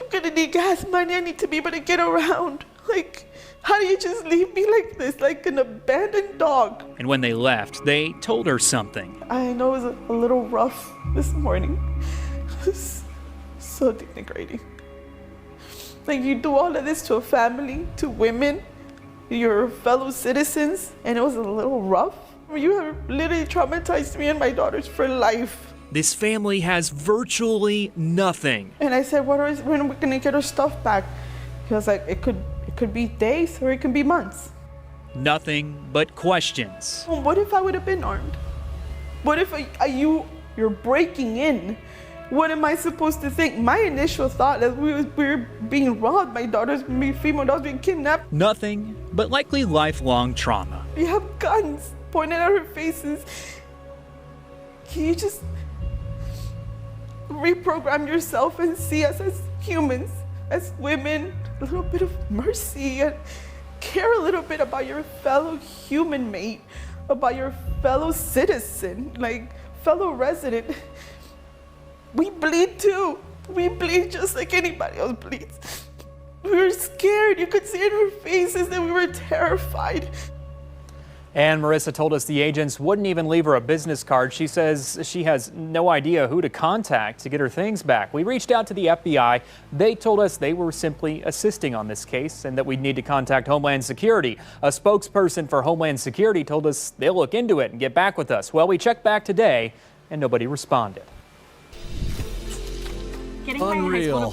I'm gonna need gas money. I need to be able to get around. Like, how do you just leave me like this, like an abandoned dog? And when they left, they told her something. I know it was a little rough this morning. It was so denigrating. Like, you do all of this to a family, to women, your fellow citizens, and it was a little rough. You have literally traumatized me and my daughters for life. This family has virtually nothing. And I said, when are we gonna get our stuff back? He was like, it could be days or it could be months. Nothing but questions. Well, what if I would have been armed? What if you're breaking in What am I supposed to think? My initial thought is we were being robbed. My daughter's female daughter's being kidnapped. Nothing but likely lifelong trauma. We have guns pointed at our faces. Can you just reprogram yourself and see us as humans, as women, a little bit of mercy, and care a little bit about your fellow human mate, about your fellow citizen, like fellow resident. We bleed too. We bleed just like anybody else bleeds. We were scared. You could see in our faces that we were terrified. And Marissa told us the agents wouldn't even leave her a business card. She says she has no idea who to contact to get her things back. We reached out to the FBI. They told us they were simply assisting on this case and that we'd need to contact Homeland Security. A spokesperson for Homeland Security told us they'll look into it and get back with us. Well, we checked back today and nobody responded. Unreal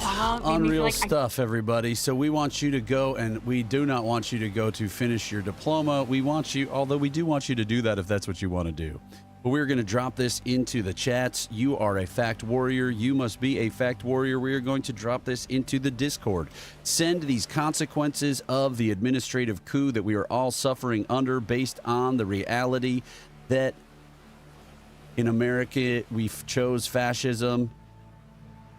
stuff, everybody. So we want you to go, and we do not want you to go to finish your diploma. We want you, although we do want you to do that if that's what you want to do. But we're going to drop this into the chats. You are a fact warrior. You must be a fact warrior. We are going to drop this into the Discord. Send these consequences of the administrative coup that we are all suffering under based on the reality that in America we chose fascism.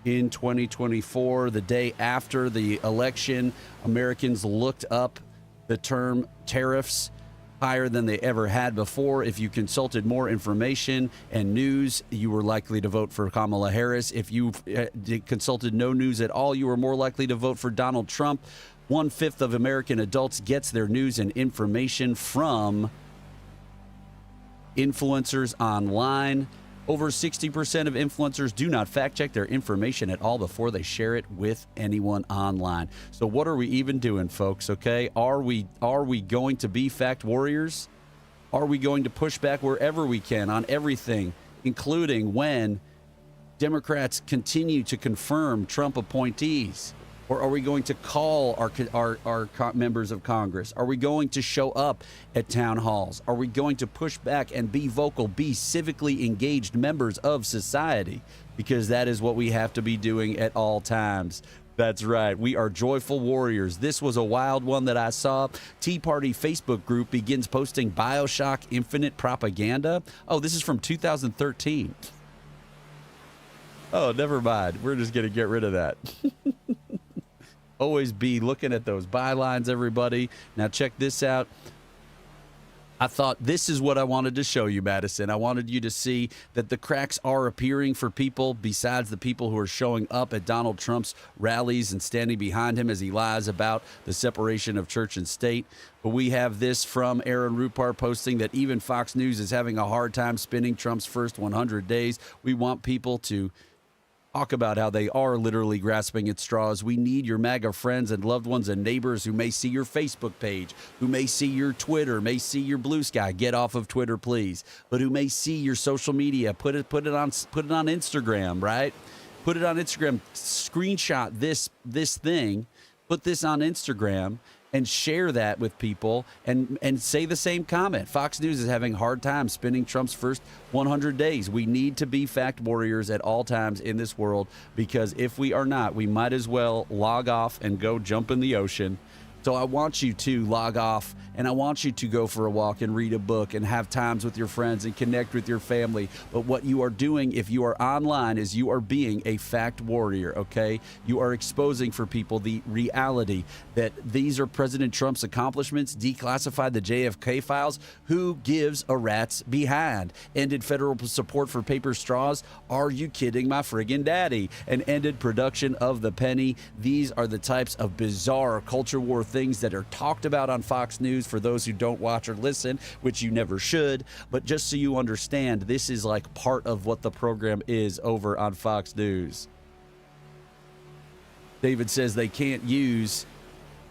In 2024, the day after the election, Americans looked up the term tariffs higher than they ever had before. If you consulted more information and news, you were likely to vote for Kamala Harris. If you consulted no news at all, you were more likely to vote for Donald Trump. 1/5 of American adults gets their news and information from influencers online. Over 60% of influencers do not fact check their information at all before they share it with anyone online. So what are we even doing, folks? Okay, are we going to be fact warriors? Are we going to push back wherever we can on everything, including when Democrats continue to confirm Trump appointees? Or are we going to call our members of Congress? Are we going to show up at town halls? Are we going to push back and be vocal, be civically engaged members of society? Because that is what we have to be doing at all times. That's right. We are joyful warriors. This was a wild one that I saw. Tea Party Facebook group begins posting BioShock Infinite propaganda. Oh, this is from 2013. Oh, never mind. We're just going to get rid of that. Always be looking at those bylines, everybody. Now check this out. I thought this is what I wanted to show you, Madison. I wanted you to see that the cracks are appearing for people besides the people who are showing up at Donald Trump's rallies and standing behind him as he lies about the separation of church and state. But we have this from Aaron Rupar posting that even Fox News is having a hard time spinning Trump's first 100 days. We want people to talk about how they are literally grasping at straws. We need your MAGA friends and loved ones and neighbors who may see your Facebook page, who may see your Twitter, may see your Blue Sky. Get off of Twitter, please. But who may see your social media. Put it on Instagram, right? Put it on Instagram. Screenshot this thing. Put this on Instagram and share that with people and say the same comment. Fox News is having a hard time spinning Trump's first 100 days. We need to be fact warriors at all times in this world, because if we are not, we might as well log off and go jump in the ocean. So I want you to log off, and I want you to go for a walk and read a book and have times with your friends and connect with your family. But what you are doing if you are online is you are being a fact warrior, okay? You are exposing for people the reality that these are President Trump's accomplishments, declassified the JFK files. Who gives a rat's behind? Ended federal support for paper straws. Are you kidding my friggin' daddy? And ended production of the penny. These are the types of bizarre culture war things that are talked about on Fox News for those who don't watch or listen, which you never should. But just so you understand, this is like part of what the program is over on Fox News. David says they can't use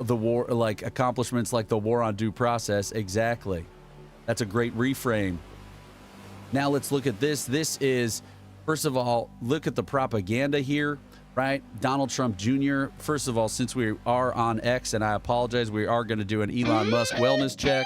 the war, like accomplishments like the war on due process. Exactly. That's a great reframe. Now let's look at this. This is, first of all, look at the propaganda here. Right? Donald Trump Jr. First of all, since we are on X, and I apologize, we are going to do an Elon Musk wellness check.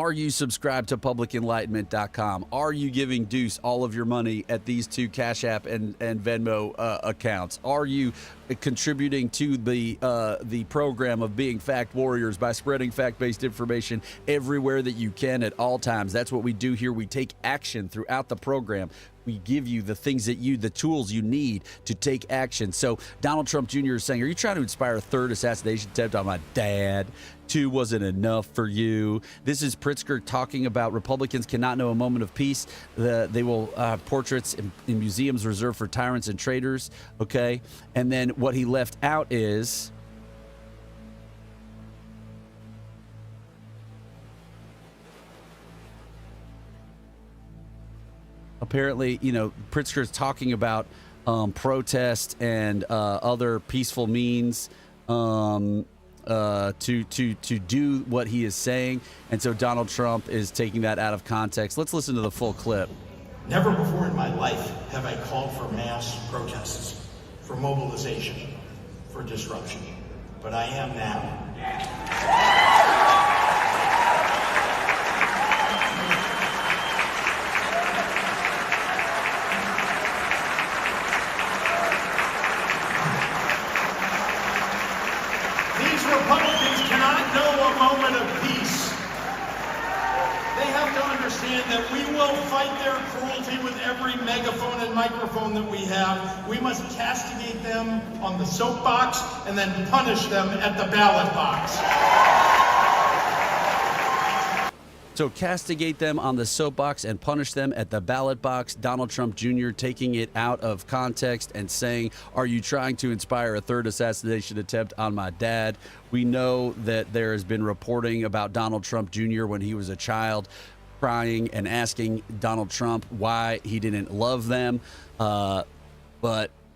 Are you subscribed to publicenlightenment.com? Are you giving Deuce all of your money at these two Cash App and Venmo accounts? Are you contributing to the program of being fact warriors by spreading fact-based information everywhere that you can at all times? That's what we do here. We take action throughout the program. We give you the things that the tools you need to take action. So Donald Trump Jr. is saying, are you trying to inspire a third assassination attempt on my dad? 2 wasn't enough for you. This is Pritzker talking about Republicans cannot know a moment of peace. They will have portraits in museums reserved for tyrants and traitors. Okay. And then what he left out is, apparently, Pritzker is talking about protest and other peaceful means to do what he is saying. And so Donald Trump is taking that out of context. Let's listen to the full clip. Never before in my life have I called for mass protests, for mobilization, for disruption. But I am now. Republicans cannot know a moment of peace. They have to understand that we will fight their cruelty with every megaphone and microphone that we have. We must castigate them on the soapbox and then punish them at the ballot box. So castigate them on the soapbox and punish them at the ballot box. Donald Trump Jr. taking it out of context and saying, are you trying to inspire a third assassination attempt on my dad? We know that there has been reporting about Donald Trump Jr. when he was a child, crying and asking Donald Trump why he didn't love them. But,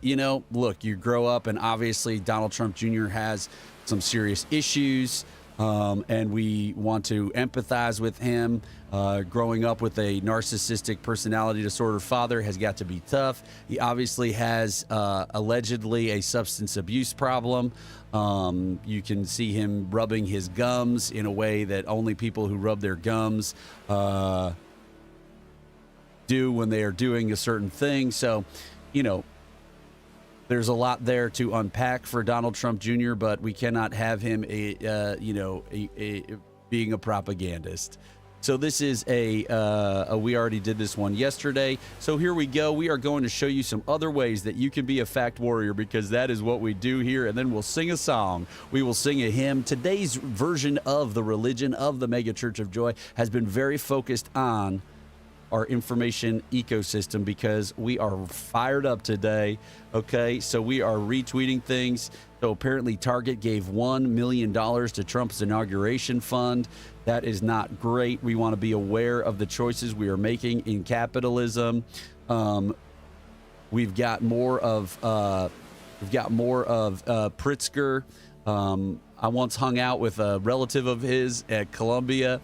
look, you grow up and obviously Donald Trump Jr. has some serious issues. And we want to empathize with him. Growing up with a narcissistic personality disorder father has got to be tough. He obviously has allegedly a substance abuse problem. You can see him rubbing his gums in a way that only people who rub their gums do when they are doing a certain thing. So, there's a lot there to unpack for Donald Trump Jr., but we cannot have him being a propagandist. So this is we already did this one yesterday. So here we go. We are going to show you some other ways that you can be a fact warrior, because that is what we do here. And then we'll sing a song. We will sing a hymn. Today's version of the religion of the Mega Church of Joy has been very focused on our information ecosystem, because we are fired up today. Okay, so we are retweeting things. So apparently Target gave $1 million to Trump's inauguration fund. That is not great. We want to be aware of the choices we are making in capitalism. We've got more of Pritzker. I once hung out with a relative of his at Columbia.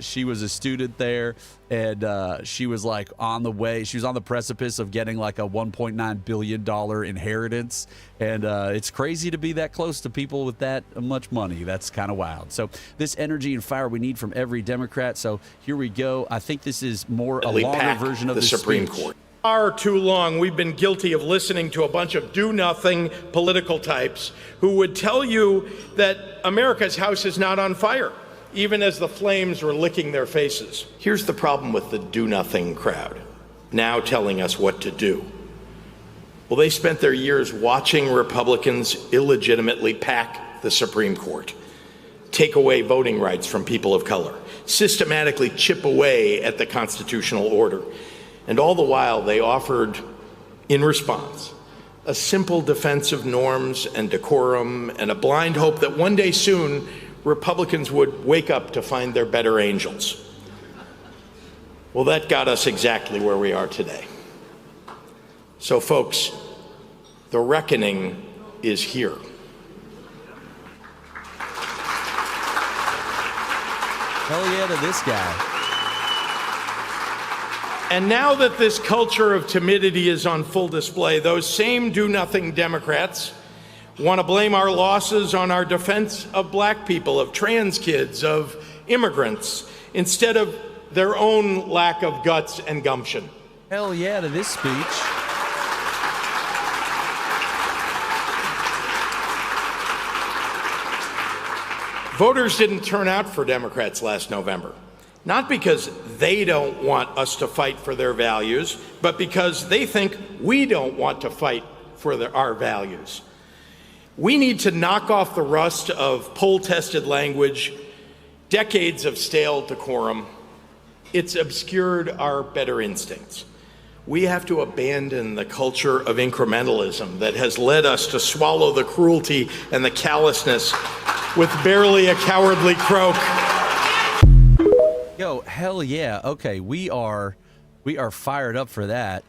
She was a student there, and she was like she was on the precipice of getting like a $1.9 billion inheritance. And it's crazy to be that close to people with that much money. That's kind of wild. So this energy and fire we need from every Democrat. So here we go. I think this is a longer version of the Supreme speech. Court. Far too long, we've been guilty of listening to a bunch of do-nothing political types who would tell you that America's house is not on fire, even as the flames were licking their faces. Here's the problem with the do-nothing crowd, now telling us what to do. Well, they spent their years watching Republicans illegitimately pack the Supreme Court, take away voting rights from people of color, systematically chip away at the constitutional order. And all the while, they offered, in response, a simple defense of norms and decorum and a blind hope that one day soon, Republicans would wake up to find their better angels. Well, that got us exactly where we are today. So, folks, the reckoning is here. Hell yeah to this guy. And now that this culture of timidity is on full display, those same do-nothing Democrats want to blame our losses on our defense of black people, of trans kids, of immigrants instead of their own lack of guts and gumption. Hell yeah to this speech. Voters didn't turn out for Democrats last November, not because they don't want us to fight for their values, but because they think we don't want to fight for our values. We need to knock off the rust of poll-tested language, decades of stale decorum. It's obscured our better instincts. We have to abandon the culture of incrementalism that has led us to swallow the cruelty and the callousness with barely a cowardly croak. Yo, hell yeah. Okay, we are fired up for that.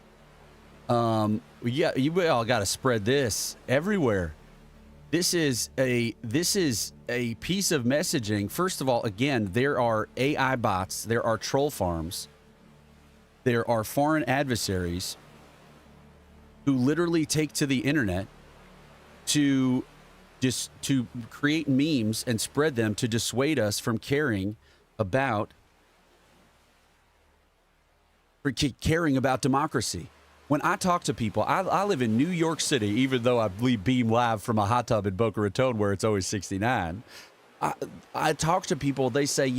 Yeah, we all got to spread this everywhere. This is a piece of messaging. First of all, again, there are AI bots, there are troll farms, there are foreign adversaries who literally take to the internet to create memes and spread them to dissuade us from caring about democracy. When I talk to people, I live in New York City, even though I beam live from a hot tub in Boca Raton where it's always 69. I talk to people, they say,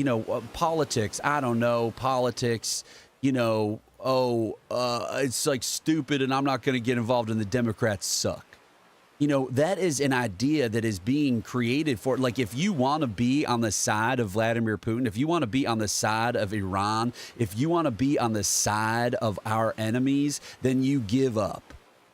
politics, I don't know, politics, it's like stupid and I'm not going to get involved and the Democrats suck. That is an idea that is being created for, like, if you want to be on the side of Vladimir Putin, if you want to be on the side of Iran, if you want to be on the side of our enemies, then you give up.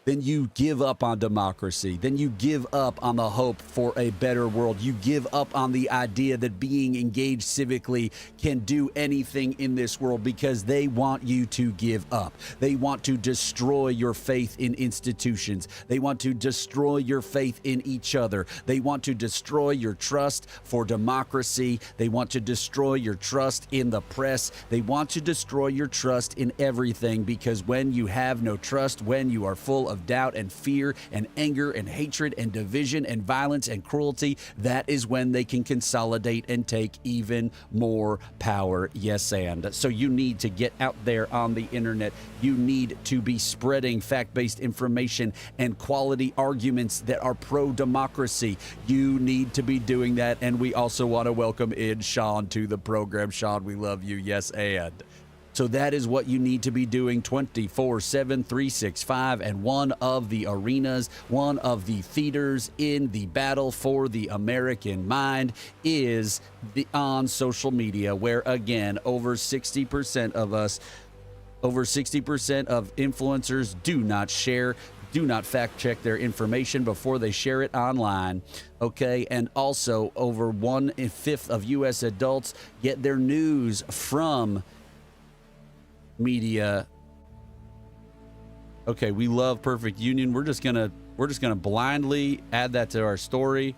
Then you give up on democracy. Then you give up on the hope for a better world. You give up on the idea that being engaged civically can do anything in this world because they want you to give up. They want to destroy your faith in institutions. They want to destroy your faith in each other. They want to destroy your trust for democracy. They want to destroy your trust in the press. They want to destroy your trust in everything, because when you have no trust, when you are full of doubt and fear and anger and hatred and division and violence and cruelty, that is when they can consolidate and take even more power. Yes, and so you need to get out there on the internet. You need to be spreading fact-based information and quality arguments that are pro-democracy. You need to be doing that, and we also want to welcome in Sean to the program. Sean, we love you. Yes, and so that is what you need to be doing 24/7, 365, and one of the arenas, one of the theaters in the battle for the American mind is on social media, where, again, over 60% of influencers do not share, do not fact check their information before they share it online. Okay, and also over 1/5 of U.S. adults get their news from media. Okay, we love Perfect Union. We're just gonna blindly add that to our story.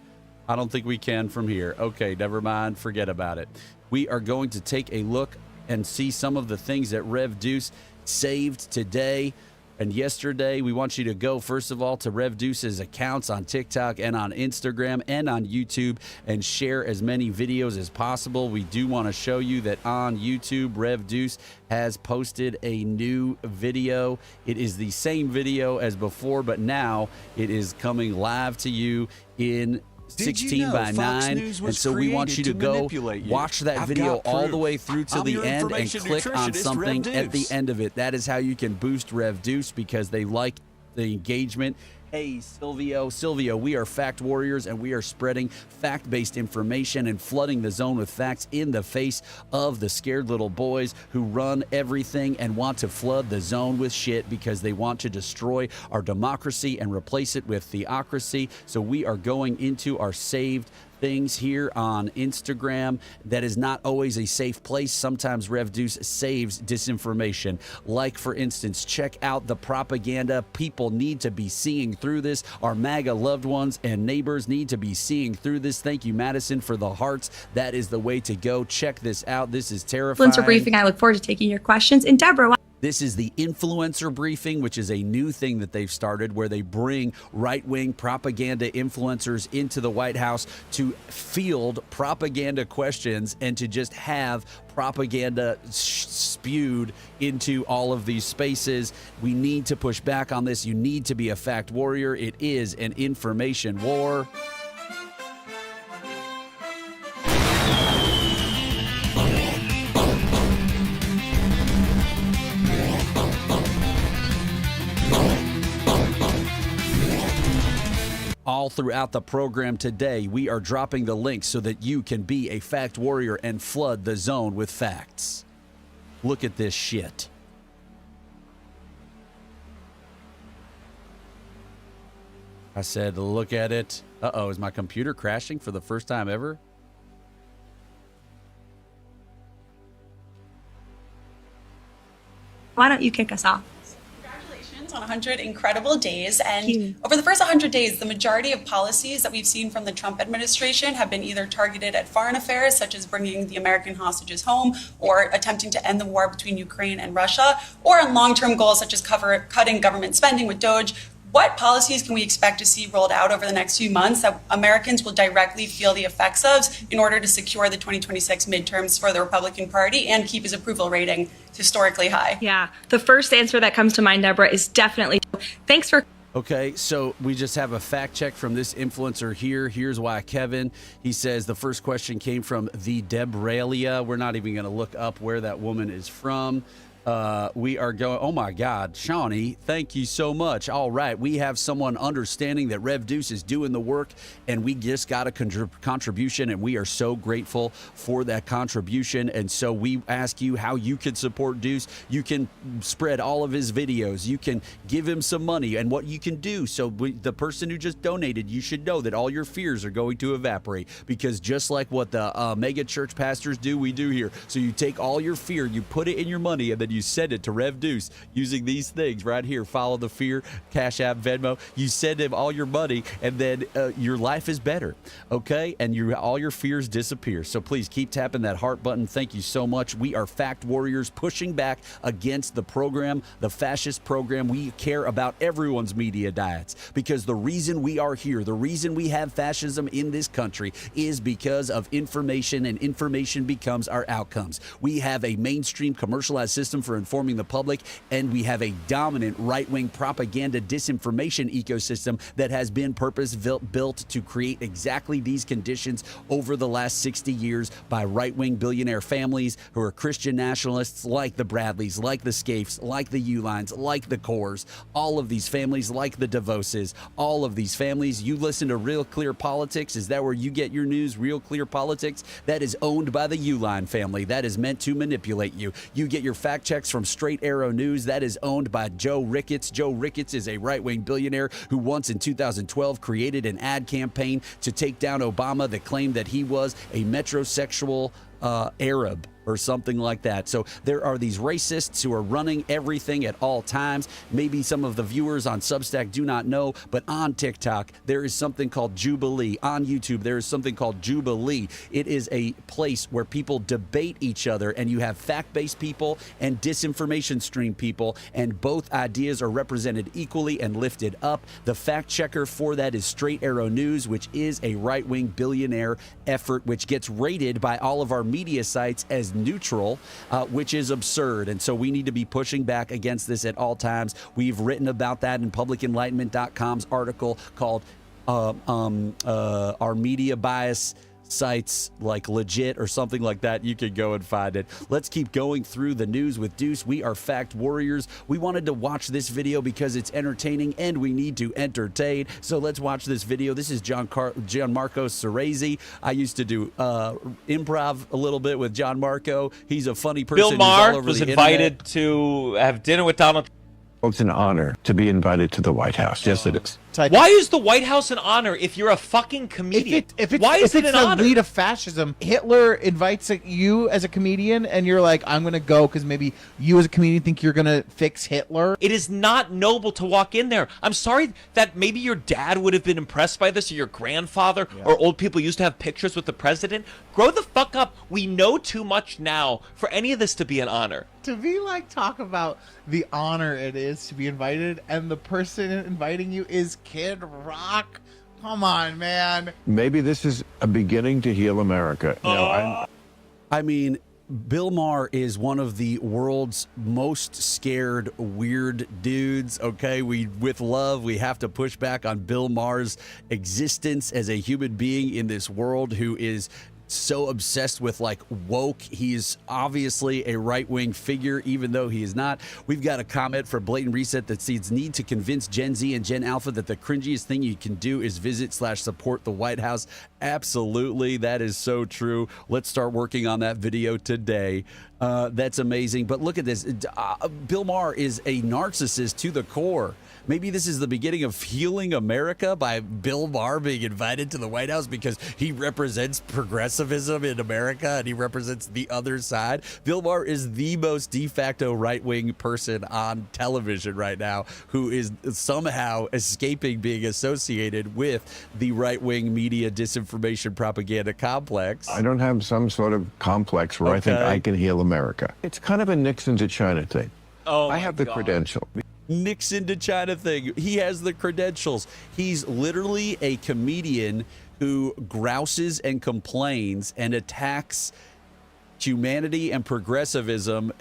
I don't think we can from here. Okay, never mind. Forget about it. We are going to take a look and see some of the things that Rev Deuce saved today and yesterday. We want you to go, first of all, to Rev Deuce's accounts on TikTok and on Instagram and on YouTube and share as many videos as possible. We do want to show you that on YouTube, Rev Deuce has posted a new video. It is the same video as before, but now it is coming live to you in 16:9, and so we want you to go watch that video all the way through to the end and click on something at the end of it. That is how you can boost Rev Deuce, because they like the engagement. Hey, Silvio, we are fact warriors, and we are spreading fact-based information and flooding the zone with facts in the face of the scared little boys who run everything and want to flood the zone with shit because they want to destroy our democracy and replace it with theocracy. So we are going into our saved things here on Instagram. That is not always a safe place. Sometimes Rev Deuce saves disinformation. Like, for instance, check out the propaganda. People need to be seeing through this. Our MAGA loved ones and neighbors need to be seeing through this. Thank you, Madison, for the hearts. That is the way to go. Check this out. This is terrifying. Influencer briefing. I look forward to taking your questions. And Deborah, This is the influencer briefing, which is a new thing that they've started where they bring right-wing propaganda influencers into the White House to field propaganda questions and to just have propaganda spewed into all of these spaces. We need to push back on this. You need to be a fact warrior. It is an information war. All throughout the program today, we are dropping the links so that you can be a fact warrior and flood the zone with facts. Look at this shit. I said, look at it. Uh-oh, is my computer crashing for the first time ever? Why don't you kick us off? On 100 incredible days. And over the first 100 days, the majority of policies that we've seen from the Trump administration have been either targeted at foreign affairs, such as bringing the American hostages home, or attempting to end the war between Ukraine and Russia, or on long-term goals such as cutting government spending with DOGE. What policies can we expect to see rolled out over the next few months that Americans will directly feel the effects of in order to secure the 2026 midterms for the Republican Party and keep his approval rating historically high? Yeah, the first answer that comes to mind, Deborah, is definitely thanks for. Okay, so we just have a fact check from this influencer here. Here's why, Kevin. He says the first question came from the Debralia. We're not even going to look up where that woman is from. We are going, oh my God, Shawnee, thank you so much. All right, we have someone understanding that Rev Deuce is doing the work, and we just got a contribution, and we are so grateful for that contribution. And so we ask you how you can support Deuce. You can spread all of his videos. You can give him some money, and what you can do. So the person who just donated, you should know that all your fears are going to evaporate, because just like what the mega church pastors do, we do here. So you take all your fear, you put it in your money, and then you send it to Rev Deuce using these things right here. Follow the fear, Cash App, Venmo. You send him all your money, and then your life is better, okay? And all your fears disappear. So please keep tapping that heart button. Thank you so much. We are fact warriors pushing back against the program, the fascist program. We care about everyone's media diets, because the reason we are here, the reason we have fascism in this country is because of information, and information becomes our outcomes. We have a mainstream commercialized system for informing the public, and we have a dominant right-wing propaganda disinformation ecosystem that has been purpose-built to create exactly these conditions over the last 60 years by right-wing billionaire families who are Christian nationalists, like the Bradleys, like the Scaife, like the Ulines, like the Coors, all of these families, like the DeVoses, all of these families. You listen to Real Clear Politics. Is that where you get your news? Real Clear Politics? That is owned by the Uline family. That is meant to manipulate you. You get your fact checks from Straight Arrow News. That is owned by Joe Ricketts. Joe Ricketts is a right-wing billionaire who once in 2012 created an ad campaign to take down Obama that claimed that he was a metrosexual Arab or something like that. So there are these racists who are running everything at all times. Maybe some of the viewers on Substack do not know, but on TikTok, there is something called Jubilee. On YouTube, there is something called Jubilee. It is a place where people debate each other, and you have fact-based people and disinformation stream people, and both ideas are represented equally and lifted up. The fact checker for that is Straight Arrow News, which is a right-wing billionaire effort, which gets rated by all of our media sites as neutral, which is absurd. And so we need to be pushing back against this at all times. We've written about that in publicenlightenment.com's article called Our Media Bias Sites Like Legit or something like that. You can go and find it. Let's keep going through the news with Deuce. We are fact warriors. We wanted to watch this video because it's entertaining and we need to entertain. So let's watch this video. This is Gianmarco Cerezi. I used to do improv a little bit with Gianmarco. He's a funny person. Bill Maher was invited to have dinner with Donald Trump. It's an honor to be invited to the White House. Yes, it is. Why is the White House an honor if you're a fucking comedian? Why is it an honor? Lead of fascism, Hitler invites you as a comedian, and you're like, I'm going to go because maybe you as a comedian think you're going to fix Hitler. It is not noble to walk in there. I'm sorry that maybe your dad would have been impressed by this, or your grandfather, or old people used to have pictures with the president. Grow the fuck up. We know too much now for any of this to be an honor. To be like, talk about the honor it is to be invited, and the person inviting you is Kid Rock. Come on, man. Maybe this is a beginning to heal America. I mean, Bill Maher is one of the world's most scared, weird dudes. Okay, with love, we have to push back on Bill Maher's existence as a human being in this world who is so obsessed with like woke. He's obviously a right-wing figure, even though he is not. We've got a comment for Blatant Reset that sees need to convince Gen Z and Gen Alpha that the cringiest thing you can do is visit/support the White House. Absolutely, that is so true. Let's start working on that video today. That's amazing. But look at this. Bill Maher is a narcissist to the core. Maybe this is the beginning of healing America by Bill Maher being invited to the White House because he represents progressivism in America and he represents the other side. Bill Maher is the most de facto right-wing person on television right now who is somehow escaping being associated with the right-wing media disinformation propaganda complex. I don't have some sort of complex where I think I can heal America. It's kind of a Nixon to China thing. Oh, I have the credential. Nixon to China thing. He has the credentials. He's literally a comedian who grouses and complains and attacks humanity and progressivism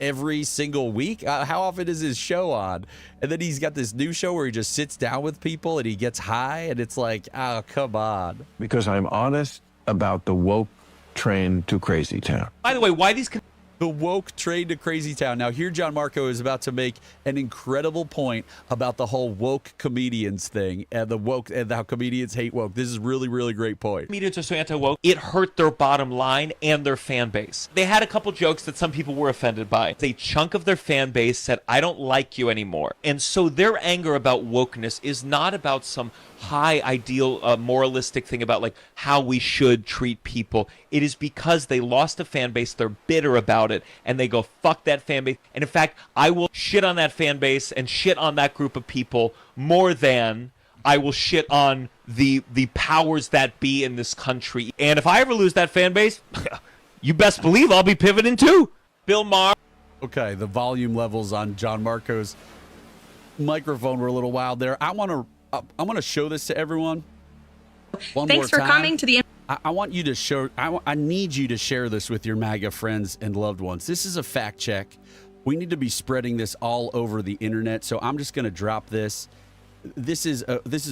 every single week. How often is his show on? And then he's got this new show where he just sits down with people and he gets high, and it's like, oh, come on. Because I'm honest about the woke train to Crazy Town. By the way, why these... The woke train to Crazy Town. Now, here John Marco is about to make an incredible point about the whole woke comedians thing and the woke and how comedians hate woke. This is really, really great point. Comedians are so anti-woke, it hurt their bottom line and their fan base. They had a couple jokes that some people were offended by. A chunk of their fan base said, I don't like you anymore. And so their anger about wokeness is not about some high ideal moralistic thing about like how we should treat people. It is because they lost a fan base, they're bitter about it, and they go, fuck that fan base. And in fact, I will shit on that fan base and shit on that group of people more than I will shit on the powers that be in this country. And if I ever lose that fan base, you best believe I'll be pivoting too. Bill Maher. Okay, the volume levels on John Marco's microphone were a little wild there. I'm going to show this to everyone. Thanks for coming to the... I want you to show, I need you to share this with your MAGA friends and loved ones. This is a fact check. We need to be spreading this all over the internet. So I'm just going to drop this. This is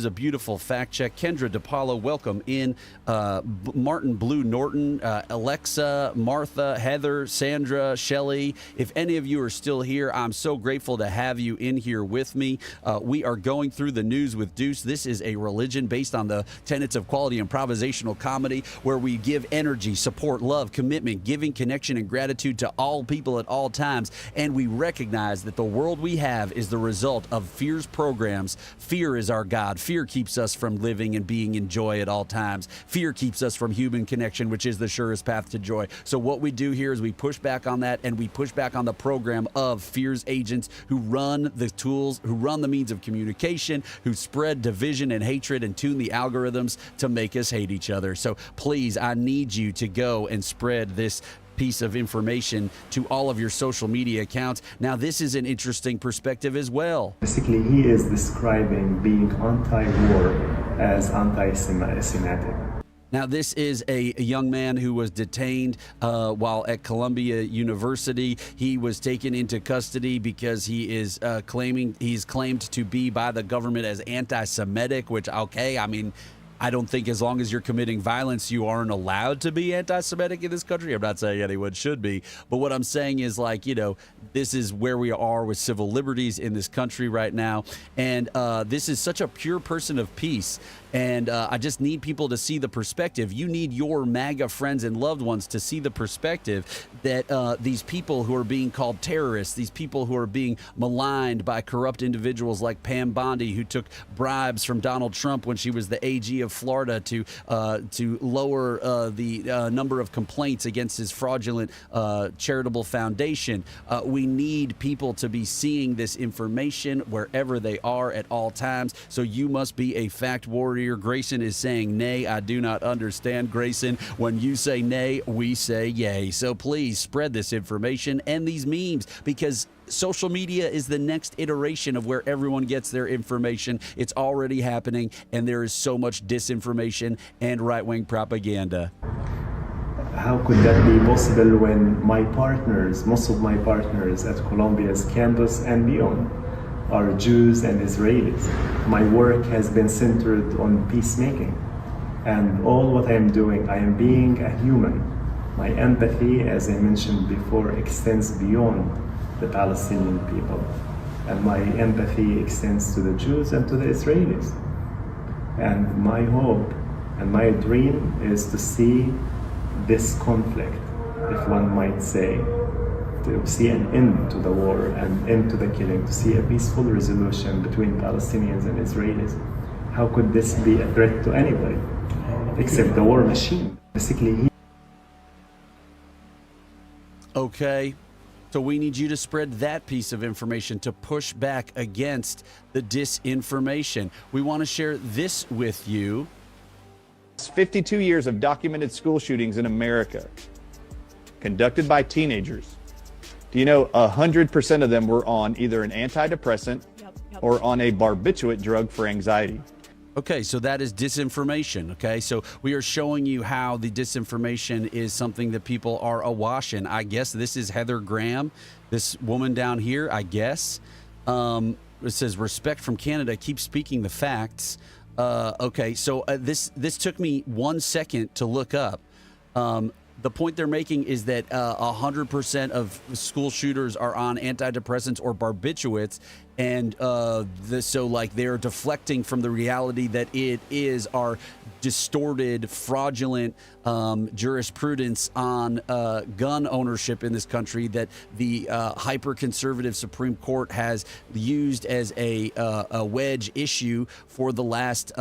a beautiful fact check. Kendra DePaulo, welcome in. Martin Blue Norton, Alexa, Martha, Heather, Sandra, Shelley. If any of you are still here, I'm so grateful to have you in here with me. We are going through the news with Deuce. This is a religion based on the tenets of quality improvisational comedy, where we give energy, support, love, commitment, giving, connection, and gratitude to all people at all times. And we recognize that the world we have is the result of fear's programs. Fear is our God. Fear keeps us from living and being in joy at all times. Fear keeps us from human connection, which is the surest path to joy. So what we do here is we push back on that, and we push back on the program of fear's agents who run the tools, who run the means of communication, who spread division and hatred and tune the algorithms to make us hate each other. So please, I need you to go and spread this piece of information to all of your social media accounts. Now, this is an interesting perspective as well. Basically, he is describing being anti-war as anti-Semitic. Now, this is a young man who was detained while at Columbia University. He was taken into custody because he is he's claimed to be by the government as anti-Semitic, which, okay, I mean, I don't think as long as you're committing violence, you aren't allowed to be anti-Semitic in this country. I'm not saying anyone should be, but what I'm saying is, like, you know, this is where we are with civil liberties in this country right now. And this is such a pure person of peace. And I just need people to see the perspective. You need your MAGA friends and loved ones to see the perspective that these people who are being called terrorists, these people who are being maligned by corrupt individuals like Pam Bondi, who took bribes from Donald Trump when she was the AG of Florida to lower the number of complaints against his fraudulent charitable foundation. We need people to be seeing this information wherever they are at all times. So you must be a fact warrior. Grayson is saying, nay, I do not understand. Grayson, when you say nay, we say yay. So please spread this information and these memes, because social media is the next iteration of where everyone gets their information. It's already happening, and there is so much disinformation and right-wing propaganda. How could that be possible when my partners, most of my partners at Columbia's campus and beyond, are Jews and Israelis? My work has been centered on peacemaking, and all what I am doing, I am being a human. My empathy, as I mentioned before, extends beyond the Palestinian people, and my empathy extends to the Jews and to the Israelis. And my hope and my dream is to see this conflict, if one might say, to see an end to the war, an end to the killing, to see a peaceful resolution between Palestinians and Israelis. How could this be a threat to anybody except the war machine? Basically, Okay, so we need you to spread that piece of information to push back against the disinformation. We want to share this with you. 52 years of documented school shootings in America, conducted by teenagers. Do you know 100% of them were on either an antidepressant or on a barbiturate drug for anxiety? Okay, so that is disinformation, okay? So we are showing you how the disinformation is something that people are awash in. I guess this is Heather Graham, this woman down here, I guess. It says, respect from Canada, keep speaking the facts. Okay, so this took me 1 second to look up. The point they're making is that 100% of school shooters are on antidepressants or barbiturates, and so like they're deflecting from the reality that it is our distorted, fraudulent jurisprudence on gun ownership in this country that the hyper-conservative Supreme Court has used as a wedge issue for the last,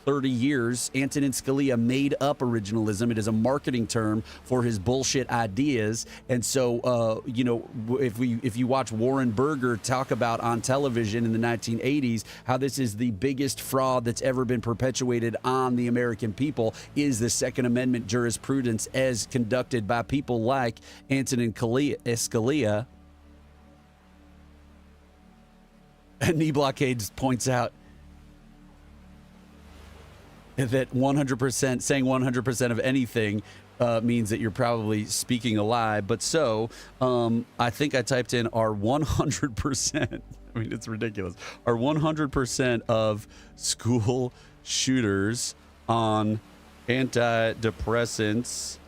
30 years. Antonin Scalia made up originalism. It is a marketing term for his bullshit ideas. And so, if you watch Warren Burger talk about on television in the 1980s, how this is the biggest fraud that's ever been perpetuated on the American people is the Second Amendment jurisprudence as conducted by people like Antonin Scalia. And Knee Blockades points out that 100%, saying 100% of anything means that you're probably speaking a lie. But so, I think I typed in our 100%. I mean, it's ridiculous. Our 100% of school shooters on antidepressants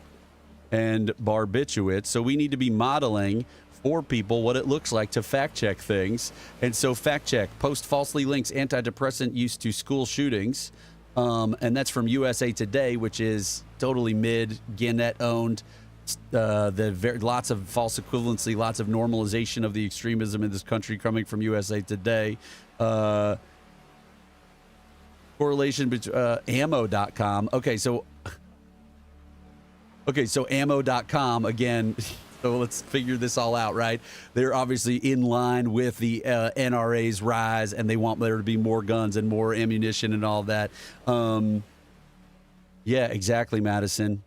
and barbiturates. So we need to be modeling for people what it looks like to fact check things. And so fact check, post falsely links antidepressant use to school shootings. And that's from USA Today, which is totally mid, Gannett owned. Lots of false equivalency, lots of normalization of the extremism in this country coming from USA Today. Correlation between ammo.com. Okay, so ammo.com again. So let's figure this all out, right? They're obviously in line with the NRA's rise, and they want there to be more guns and more ammunition and all that. Yeah, exactly, Madison.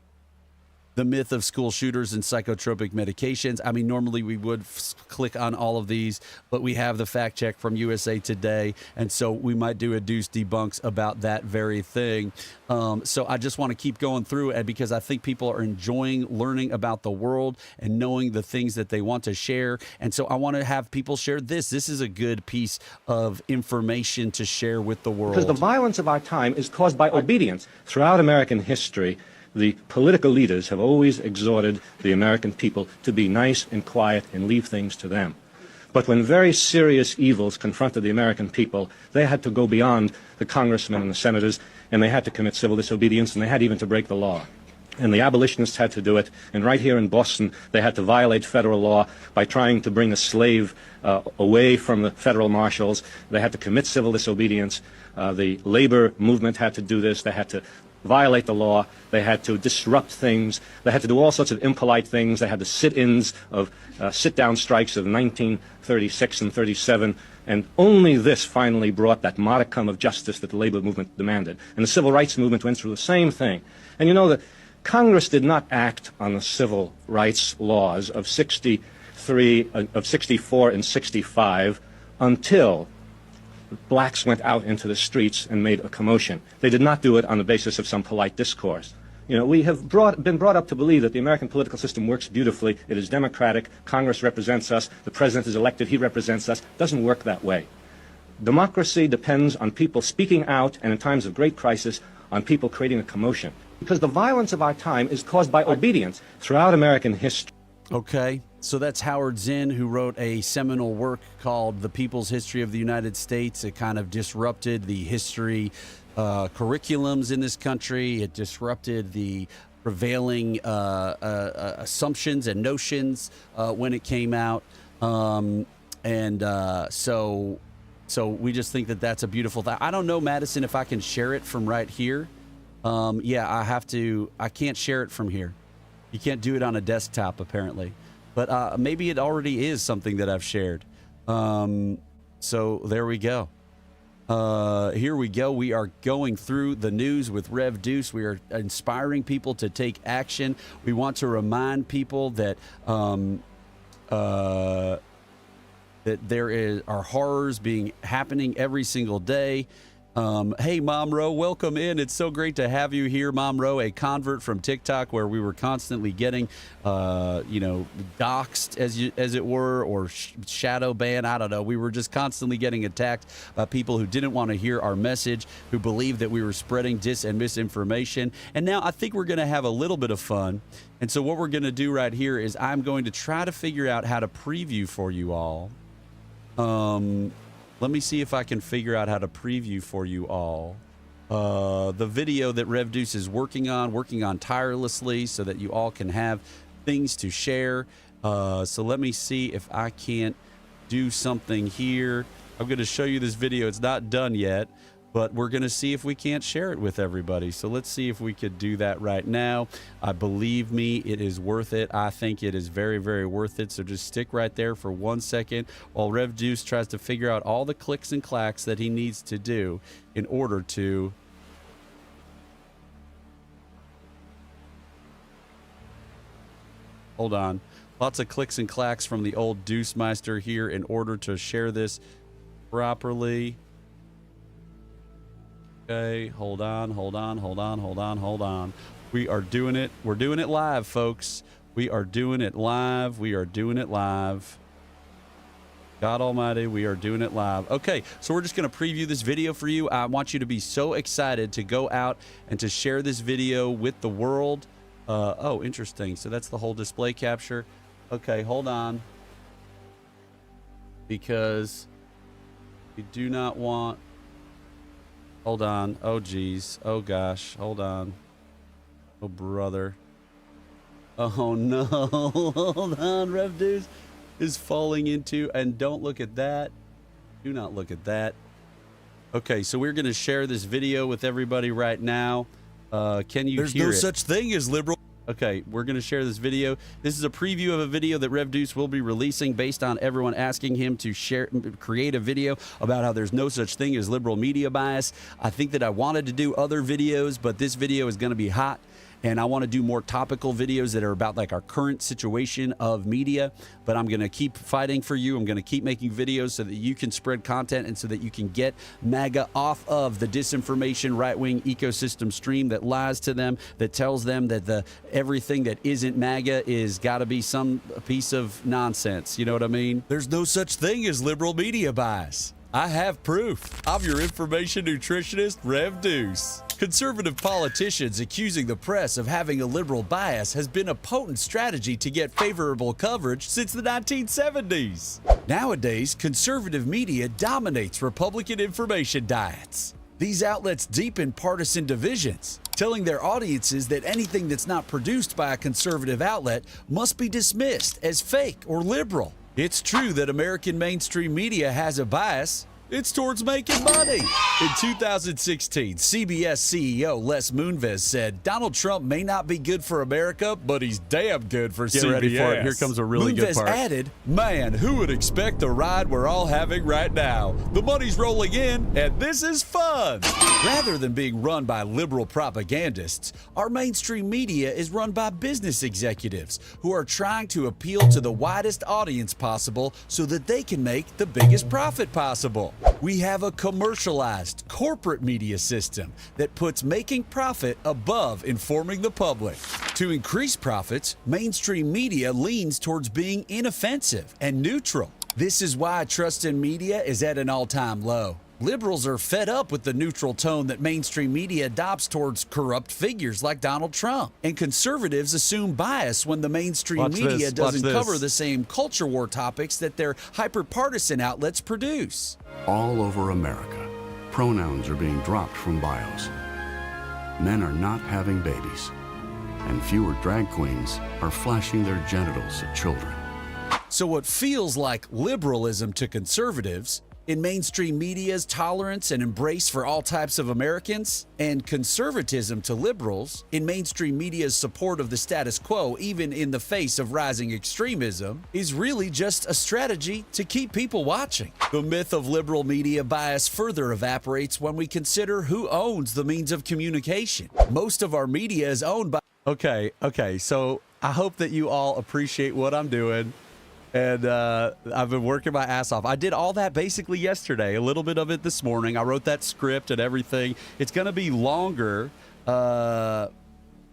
the myth of school shooters and psychotropic medications. I mean, normally we would click on all of these, but we have the fact check from USA Today, and so we might do a Deuce Debunks about that very thing. So I just want to keep going through it because I think people are enjoying learning about the world and knowing the things that they want to share. And so I want to have people share this. This is a good piece of information to share with the world. Because the violence of our time is caused by obedience. Throughout American history, the political leaders have always exhorted the American people to be nice and quiet and leave things to them. But when very serious evils confronted the American people, they had to go beyond the congressmen and the senators, and they had to commit civil disobedience, and they had even to break the law. And the abolitionists had to do it. And right here in Boston, they had to violate federal law by trying to bring a slave away from the federal marshals. They had to commit civil disobedience. The labor movement had to do this. They had to violate the law. They had to disrupt things. They had to do all sorts of impolite things. They had the sit-ins of sit-down strikes of 1936 and 37. And only this finally brought that modicum of justice that the labor movement demanded. And the civil rights movement went through the same thing. And you know that Congress did not act on the civil rights laws of 64 and 65 until blacks went out into the streets and made a commotion. They did not do it on the basis of some polite discourse. You know, we have been brought up to believe that the American political system works beautifully. It is democratic. Congress represents us. The president is elected. He represents us. It doesn't work that way. Democracy depends on people speaking out, and in times of great crisis, on people creating a commotion. Because the violence of our time is caused by obedience throughout American history. Okay, so that's Howard Zinn, who wrote a seminal work called The People's History of the United States. It kind of disrupted the history curriculums in this country. It disrupted the prevailing assumptions and notions when it came out. So we just think that that's a beautiful thing. I don't know, Madison, if I can share it from right here. Yeah, I can't share it from here. You can't do it on a desktop, apparently. But maybe it already is something that I've shared. So there we go. Here we go. We are going through the news with Rev Deuce. We are inspiring people to take action. We want to remind people that that there are horrors happening every single day. Hey, Mom Ro, welcome in. It's so great to have you here, Mom Ro, a convert from TikTok, where we were constantly getting, doxxed, as it were, or shadow banned. I don't know. We were just constantly getting attacked by people who didn't want to hear our message, who believed that we were spreading dis and misinformation. And now I think we're going to have a little bit of fun. And so what we're going to do right here is I'm going to try to figure out how to preview for you all. Let me see if I can figure out how to preview for you all the video that Rev Deuce is working on tirelessly so that you all can have things to share. So let me see if I can't do something here. I'm going to show you this video. It's not done yet, but we're going to see if we can't share it with everybody. So let's see if we could do that right now. Believe me, it is worth it. I think it is very, very worth it. So just stick right there for 1 second while Rev Deuce tries to figure out all the clicks and clacks that he needs to do in order to hold on. Lots of clicks and clacks from the old Deuce Meister here in order to share this properly. Okay, hold on. We are doing it. We're doing it live, folks. We are doing it live. God almighty, we are doing it live. Okay, so we're just going to preview this video for you. I want you to be so excited to go out and to share this video with the world. Oh, interesting. So that's the whole display capture. Okay, hold on. Because we do not want... Hold on. Oh, geez. Oh, gosh. Hold on. Oh, brother. Oh, no. Hold on. Rev Deuce is falling into... And don't look at that. Do not look at that. Okay, so we're going to share this video with everybody right now. Can you hear it? There's no such thing as liberal... Okay, we're going to share this video. This is a preview of a video that Rev Deuce will be releasing based on everyone asking him to create a video about how there's no such thing as liberal media bias. I think that I wanted to do other videos, but this video is going to be hot. and I want to do more topical videos that are about like our current situation of media. But I'm going to keep fighting for you. I'm going to keep making videos so that you can spread content and so that you can get MAGA off of the disinformation right-wing ecosystem stream that lies to them, that tells them that everything that isn't MAGA is got to be some piece of nonsense. You know what I mean? There's no such thing as liberal media bias. I have proof. I'm your information nutritionist, Rev Deuce. Conservative politicians accusing the press of having a liberal bias has been a potent strategy to get favorable coverage since the 1970s. Nowadays, conservative media dominates Republican information diets. These outlets deepen partisan divisions, telling their audiences that anything that's not produced by a conservative outlet must be dismissed as fake or liberal. It's true that American mainstream media has a bias. It's towards making money. In 2016, CBS CEO Les Moonves said, Donald Trump may not be good for America, but he's damn good for CBS. Get ready for it. Here comes a really good part. Moonves added, man, who would expect the ride we're all having right now? The money's rolling in, and this is fun. Rather than being run by liberal propagandists, our mainstream media is run by business executives who are trying to appeal to the widest audience possible so that they can make the biggest profit possible. We have a commercialized corporate media system that puts making profit above informing the public. To increase profits, mainstream media leans towards being inoffensive and neutral. This is why trust in media is at an all-time low. Liberals are fed up with the neutral tone that mainstream media adopts towards corrupt figures like Donald Trump. And conservatives assume bias when the mainstream media doesn't cover the same culture war topics that their hyper-partisan outlets produce. All over America, pronouns are being dropped from bios. Men are not having babies, and fewer drag queens are flashing their genitals at children. So what feels like liberalism to conservatives in mainstream media's tolerance and embrace for all types of Americans, and conservatism to liberals in mainstream media's support of the status quo, even in the face of rising extremism, is really just a strategy to keep people watching. The myth of liberal media bias further evaporates when we consider who owns the means of communication. Most of our media is owned by... Okay, so I hope that you all appreciate what I'm doing. And I've been working my ass off. I did all that basically yesterday, a little bit of it this morning. I wrote that script and everything. It's going to be longer.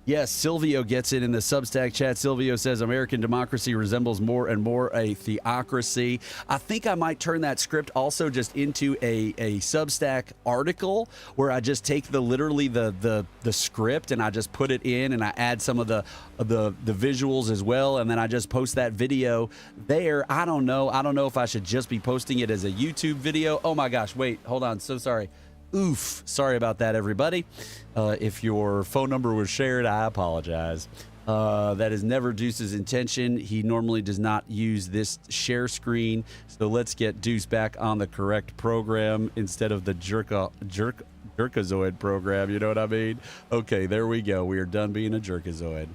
Yes, Silvio gets it in the Substack chat. Silvio says American democracy resembles more and more a theocracy. I think I might turn that script also just into a Substack article where I just take literally the script and I just put it in and I add some of the visuals as well, and then I just post that video there. I don't know if I should just be posting it as a YouTube video. Oh my gosh, wait, hold on. So sorry. Oof. Sorry about that, everybody. If your phone number was shared, I apologize. That is never Deuce's intention. He normally does not use this share screen. So let's get Deuce back on the correct program instead of the jerkazoid program. You know what I mean? Okay, there we go. We are done being a jerkazoid.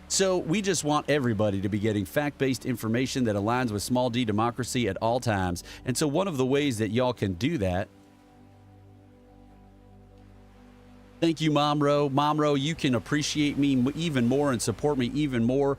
So we just want everybody to be getting fact-based information that aligns with small d democracy at all times. And so one of the ways that y'all can do that... Thank you, Momro. Momro, you can appreciate me even more and support me even more.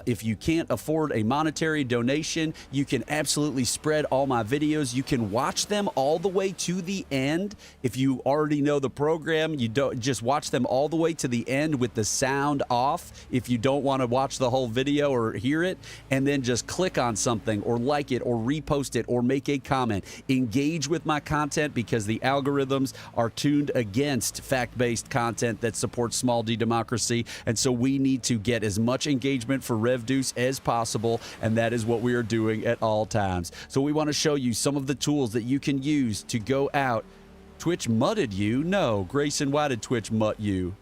If you can't afford a monetary donation, you can absolutely spread all my videos. You can watch them all the way to the end. If you already know the program, you don't just watch them all the way to the end with the sound off. If you don't want to watch the whole video or hear it, and then just click on something or like it or repost it or make a comment. Engage with my content because the algorithms are tuned against fact-based content that supports small d democracy, and so we need to get as much engagement for Rev Deuce as possible, and that is what we are doing at all times. So we want to show you some of the tools that you can use to go out. Twitch mudded you? No, Grayson, why did Twitch mutt you?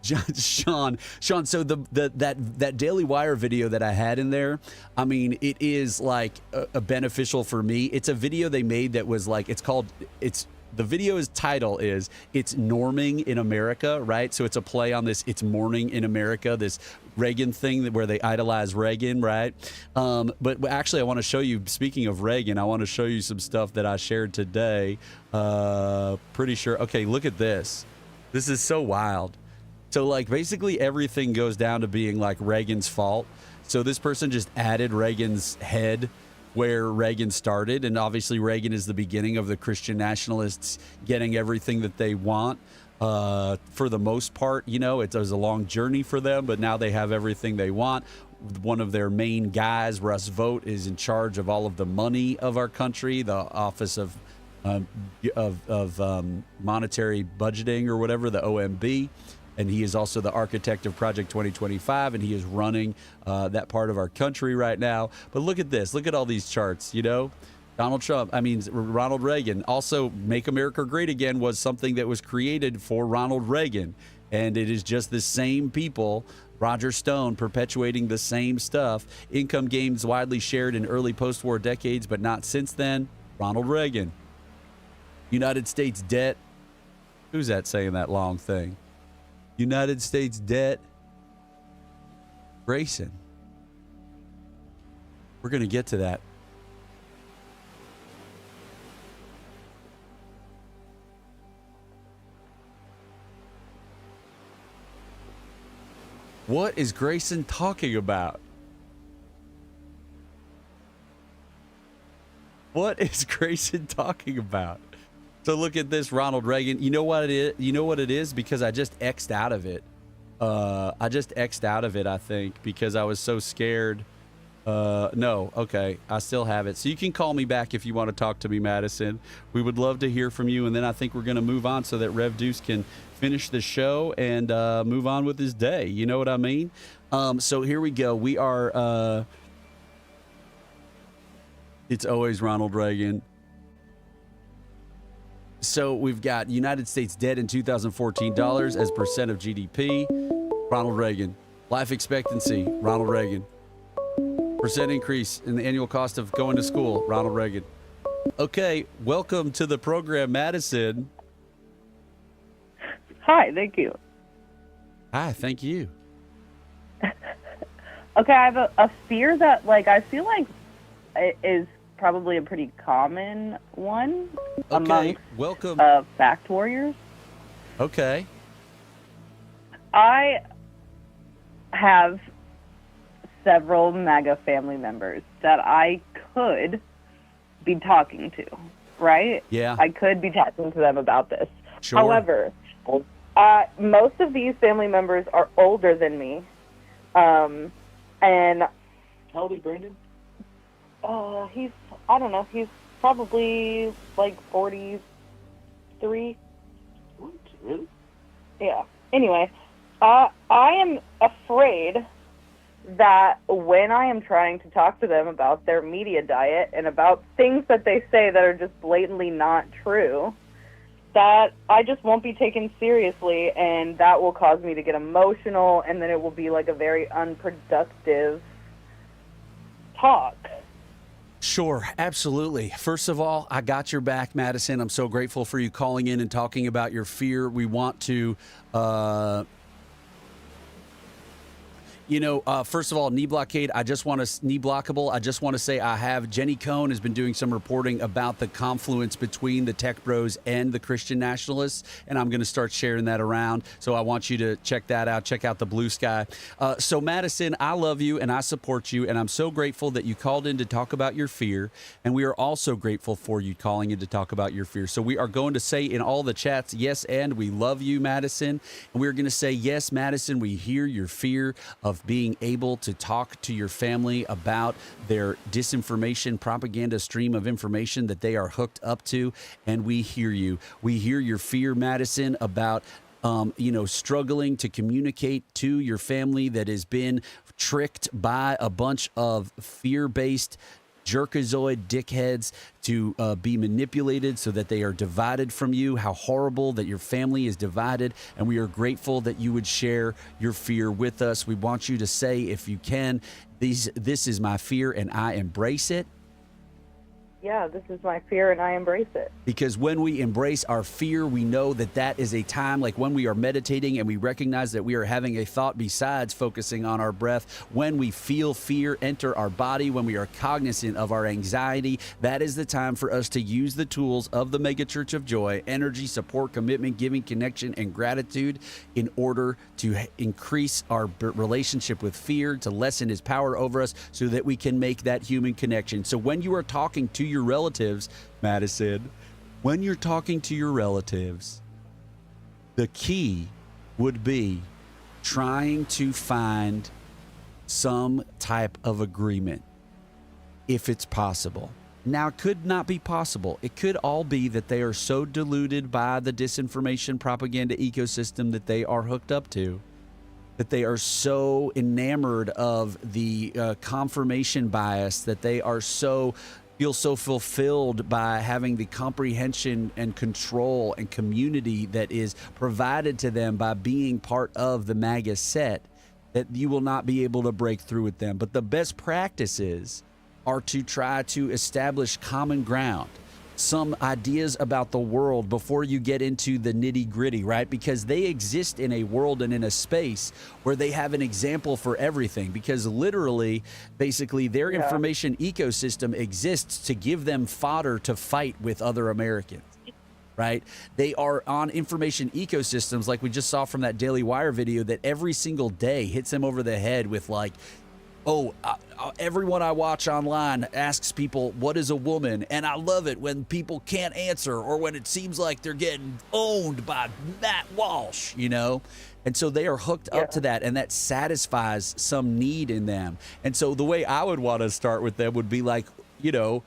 Sean, so that Daily Wire video that I had in there, I mean, it is like a beneficial for me. It's a video they made that was like, the video's title is It's Norming in America, right? So it's a play on this It's Morning in America, this Reagan thing where they idolize Reagan, right? But actually, I want to show you, speaking of Reagan, I want to show you some stuff that I shared today. Pretty sure. Okay, look at this. This is so wild. So, like, basically everything goes down to being, like, Reagan's fault. So this person just added Reagan's head where Reagan started, and obviously Reagan is the beginning of the Christian nationalists getting everything that they want. For the most part, you know, it was a long journey for them, but now they have everything they want. One of their main guys, Russ Vought, is in charge of all of the money of our country, the Office of Monetary Budgeting or whatever, the OMB. And he is also the architect of Project 2025, and he is running that part of our country right now. But look at this. Look at all these charts, you know. Ronald Reagan. Also, Make America Great Again was something that was created for Ronald Reagan. And it is just the same people, Roger Stone, perpetuating the same stuff. Income gains widely shared in early post-war decades, but not since then. Ronald Reagan. United States debt. Who's that saying that long thing? United States debt. Grayson. We're going to get to that. What is Grayson talking about? What is Grayson talking about? So look at this, Ronald Reagan. You know what it is? You know what it is? Because I just X'd out of it. I just X'd out of it, I think, because I was so scared. No, okay. I still have it. So you can call me back if you want to talk to me, Madison. We would love to hear from you. And then I think we're going to move on so that Rev Deuce can finish the show and move on with his day. You know what I mean? So here we go. We are... it's always Ronald Reagan. So we've got United States debt in 2014 dollars as percent of GDP. Ronald Reagan. Life expectancy. Ronald Reagan. Percent increase in the annual cost of going to school. Ronald Reagan. Okay, welcome to the program, Madison. Hi, thank you. Hi, thank you. Okay, I have a fear that, like, I feel like it is probably a pretty common one amongst welcome. Fact warriors. Okay. I have several MAGA family members that I could be talking to, right? Yeah. I could be talking to them about this. Sure. However, most of these family members are older than me. And how old is Brandon? I don't know, he's probably like 43. What? Really? Yeah. Anyway, I am afraid that when I am trying to talk to them about their media diet and about things that they say that are just blatantly not true, that I just won't be taken seriously, and that will cause me to get emotional, and then it will be like a very unproductive talk. Sure, absolutely. First of all, I got your back, Madison. I'm so grateful for you calling in and talking about your fear. We want to, first of all, knee blockade. Knee blockable. I just want to say I have Jenny Cohn has been doing some reporting about the confluence between the tech bros and the Christian nationalists, and I'm going to start sharing that around. So I want you to check that out. Check out the Blue Sky. So Madison, I love you and I support you, and I'm so grateful that you called in to talk about your fear, and we are also grateful for you calling in to talk about your fear. So we are going to say in all the chats, yes, and we love you, Madison, and we're going to say, yes, Madison, we hear your fear of being able to talk to your family about their disinformation, propaganda stream of information that they are hooked up to. And we hear you. We hear your fear, Madison, about struggling to communicate to your family that has been tricked by a bunch of fear-based jerkazoid dickheads to be manipulated so that they are divided from you. How horrible that your family is divided, and we are grateful that you would share your fear with us. We want you to say, if you can, this is my fear and I embrace it. yeah, this is my fear and I embrace it. Because when we embrace our fear, we know that that is a time, like when we are meditating and we recognize that we are having a thought besides focusing on our breath, when we feel fear enter our body, when we are cognizant of our anxiety, that is the time for us to use the tools of the Mega Church of Joy: energy, support, commitment, giving, connection, and gratitude, in order to increase our relationship with fear, to lessen his power over us, so that we can make that human connection. So when you are talking to your relatives, Madison, when you're talking to your relatives, the key would be trying to find some type of agreement, if it's possible. Now, it could not be possible. It could all be that they are so deluded by the disinformation propaganda ecosystem that they are hooked up to, that they are so enamored of the confirmation bias, that they are feel so fulfilled by having the comprehension and control and community that is provided to them by being part of the MAGA set, that you will not be able to break through with them. But the best practices are to try to establish common ground, some ideas about the world before you get into the nitty-gritty, right? Because they exist in a world and in a space where they have an example for everything, because literally, basically, their information ecosystem exists to give them fodder to fight with other Americans, right? They are on information ecosystems, like we just saw from that Daily Wire video, that every single day hits them over the head with, like, everyone I watch online asks people, what is a woman? And I love it when people can't answer, or when it seems like they're getting owned by Matt Walsh, you know? And so they are hooked up to that, and that satisfies some need in them. And so the way I would want to start with them would be like, you know,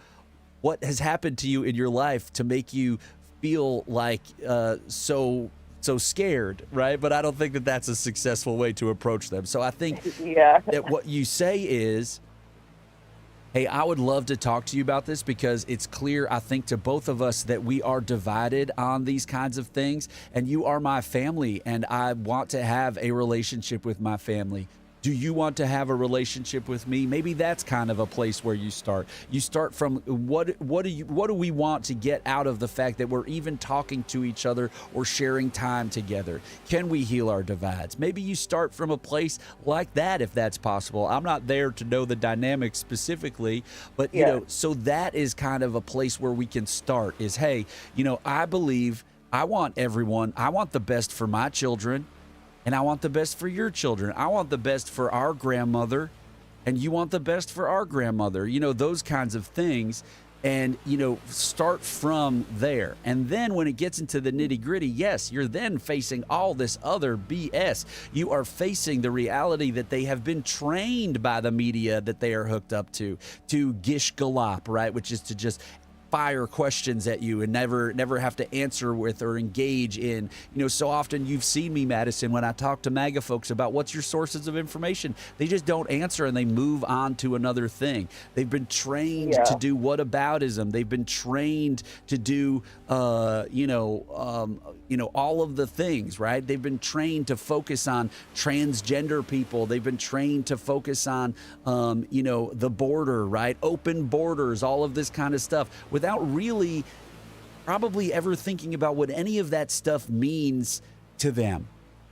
what has happened to you in your life to make you feel like so scared, right? But I don't think that that's a successful way to approach them. So I think that what you say is, hey, I would love to talk to you about this, because it's clear, I think, to both of us that we are divided on these kinds of things, and you are my family, and I want to have a relationship with my family. Do you want to have a relationship with me? Maybe that's kind of a place where you start. You start from what do we want to get out of the fact that we're even talking to each other or sharing time together? Can we heal our divides? Maybe you start from a place like that, if that's possible. I'm not there to know the dynamics specifically, but you know, so that is kind of a place where we can start, is, hey, you know, I believe I want the best for my children, and I want the best for your children. I want the best for our grandmother, and you want the best for our grandmother. You know, those kinds of things. And, you know, start from there. And then when it gets into the nitty-gritty, yes, you're then facing all this other BS. You are facing the reality that they have been trained by the media that they are hooked up to gish galop, right? Which is to just fire questions at you and never have to answer with or engage in. You know, so often you've seen me, Madison, when I talk to MAGA folks about what's your sources of information, they just don't answer and they move on to another thing. They've been trained to do whataboutism. They've been trained to do, all of the things, right? They've been trained to focus on transgender people. They've been trained to focus on, the border, right? Open borders, all of this kind of stuff, without really probably ever thinking about what any of that stuff means to them,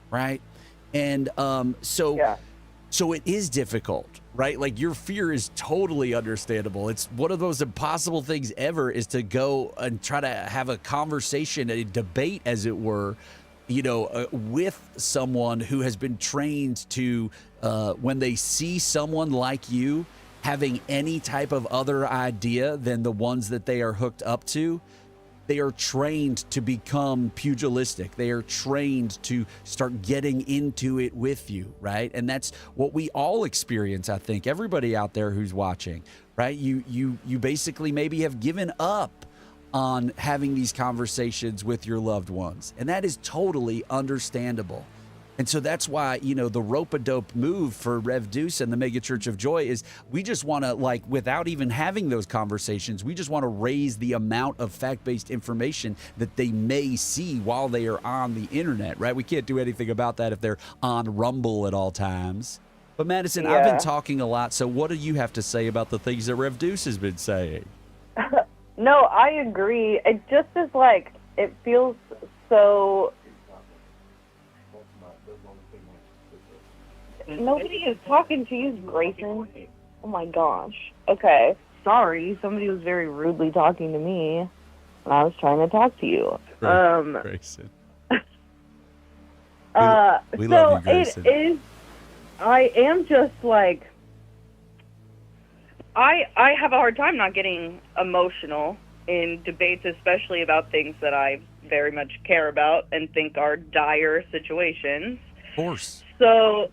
right? And so it is difficult, right? Like, your fear is totally understandable. It's one of those impossible things ever, is to go and try to have a conversation, a debate, as it were, with someone who has been trained to, when they see someone like you having any type of other idea than the ones that they are hooked up to, they are trained to become pugilistic. They are trained to start getting into it with you, right? And that's what we all experience, I think. Everybody out there who's watching, right? You basically maybe have given up on having these conversations with your loved ones. And that is totally understandable. And so that's why, the rope-a-dope move for Rev Deuce and the Mega Church of Joy is, we just want to, without even having those conversations, we just want to raise the amount of fact-based information that they may see while they are on the internet, right? We can't do anything about that if they're on Rumble at all times. But Madison, I've been talking a lot, so what do you have to say about the things that Rev Deuce has been saying? No, I agree. It just is like, it feels so... Nobody is talking to you, Grayson. Oh my gosh. Okay. Sorry, somebody was very rudely talking to me, and I was trying to talk to you. Grayson. We love you, Grayson. It is... I am just like... I have a hard time not getting emotional in debates, especially about things that I very much care about and think are dire situations. Of course. So,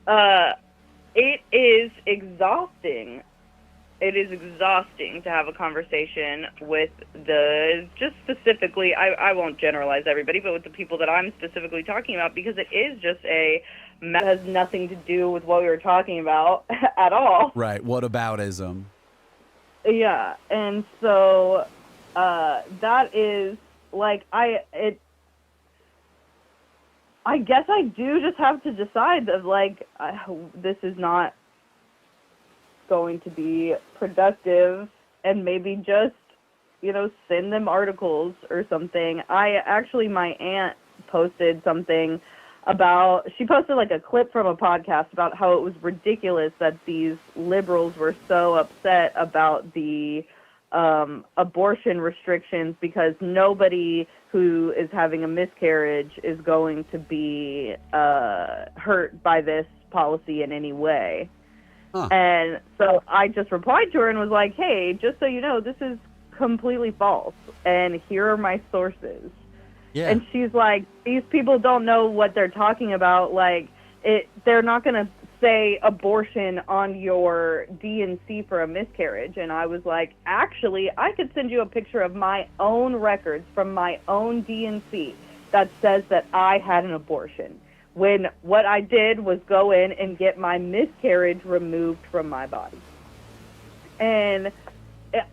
it is exhausting. It is exhausting to have a conversation with just specifically, I won't generalize everybody, but with the people that I'm specifically talking about, because it is just that has nothing to do with what we were talking about at all. Right. Whataboutism. Yeah. And so, that is like, I guess I do just have to decide that, like, this is not going to be productive, and maybe just, send them articles or something. My aunt posted something she posted like a clip from a podcast about how it was ridiculous that these liberals were so upset about the abortion restrictions because nobody who is having a miscarriage is going to be hurt by this policy in any way. Huh. And so I just replied to her and was like, hey, just so you know, this is completely false, and here are my sources. Yeah. And she's like, these people don't know what they're talking about. Like, they're not going to say abortion on your DNC for a miscarriage. And I was like, actually, I could send you a picture of my own records from my own DNC that says that I had an abortion, when what I did was go in and get my miscarriage removed from my body. And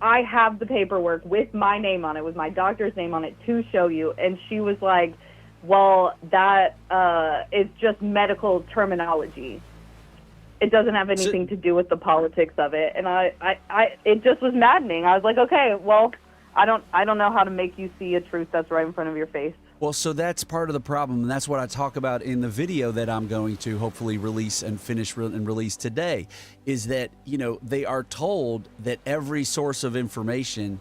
I have the paperwork with my name on it, with my doctor's name on it, to show you. And she was like, well, that is just medical terminology. It doesn't have anything to do with the politics of it. And it just was maddening. I was like, okay, well, I don't know how to make you see a truth that's right in front of your face. Well, so that's part of the problem, and that's what I talk about in the video that I'm going to hopefully release and release today, is that, they are told that every source of information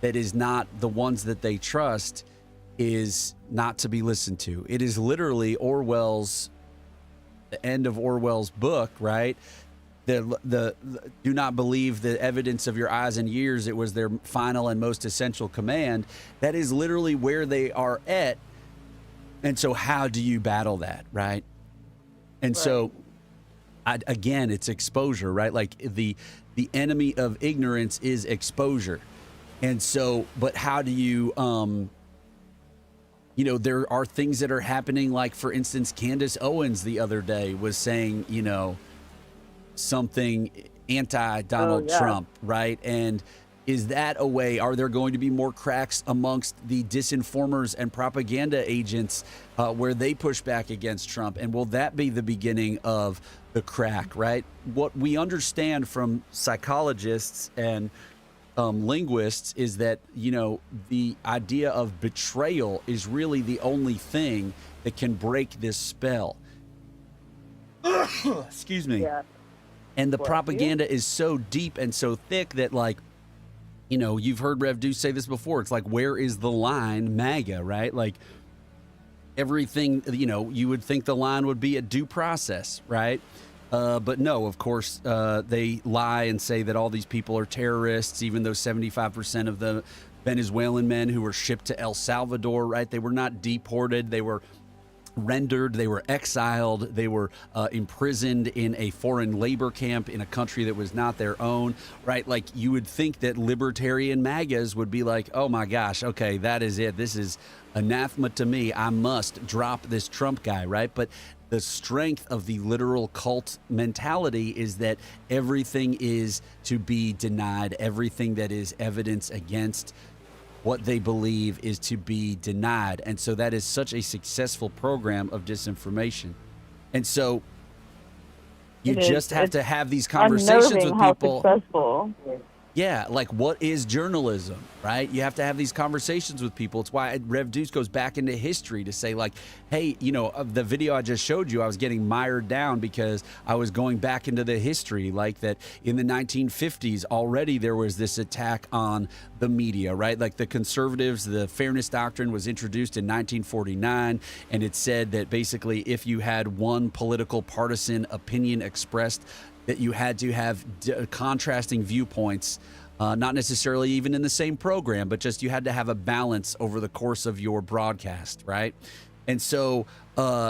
that is not the ones that they trust is not to be listened to. It is literally the end of Orwell's book, right? The do not believe the evidence of your eyes and ears. It was their final and most essential command. That is literally where they are at. And so how do you battle that, right? And so, again, it's exposure, right? Like the enemy of ignorance is exposure. And so, but how do you, there are things that are happening. Like, for instance, Candace Owens the other day was saying, something anti-Donald Trump, right? And is that a way? Are there going to be more cracks amongst the disinformers and propaganda agents where they push back against Trump? And will that be the beginning of the crack, right? What we understand from psychologists and linguists is that, the idea of betrayal is really the only thing that can break this spell. Excuse me. Yeah. And the propaganda is so deep and so thick that, like, you've heard Rev Deuce say this before. It's like, where is the line, MAGA, right? Like, everything, you would think the line would be a due process, right? But no, of course, they lie and say that all these people are terrorists, even though 75% of the Venezuelan men who were shipped to El Salvador, right? They were not deported. They were rendered, they were exiled, they were imprisoned in a foreign labor camp in a country that was not their own, right? Like, you would think that libertarian MAGAs would be like, oh my gosh, okay, that is it. This is anathema to me. I must drop this Trump guy, right? But the strength of the literal cult mentality is that everything is to be denied. Everything that is evidence against what they believe is to be denied. And so that is such a successful program of disinformation. And so you just have to have these conversations with people. Successful. Yeah, like what is journalism, right? You have to have these conversations with people. It's why Rev Deuce goes back into history to say like, hey, you know, of the video I just showed you, I was getting mired down because I was going back into the history, like that in the 1950s already there was this attack on the media, right? Like the conservatives, the Fairness Doctrine was introduced in 1949, and it said that basically if you had one political partisan opinion expressed, that you had to have contrasting viewpoints, not necessarily even in the same program, but just you had to have a balance over the course of your broadcast, right? And so,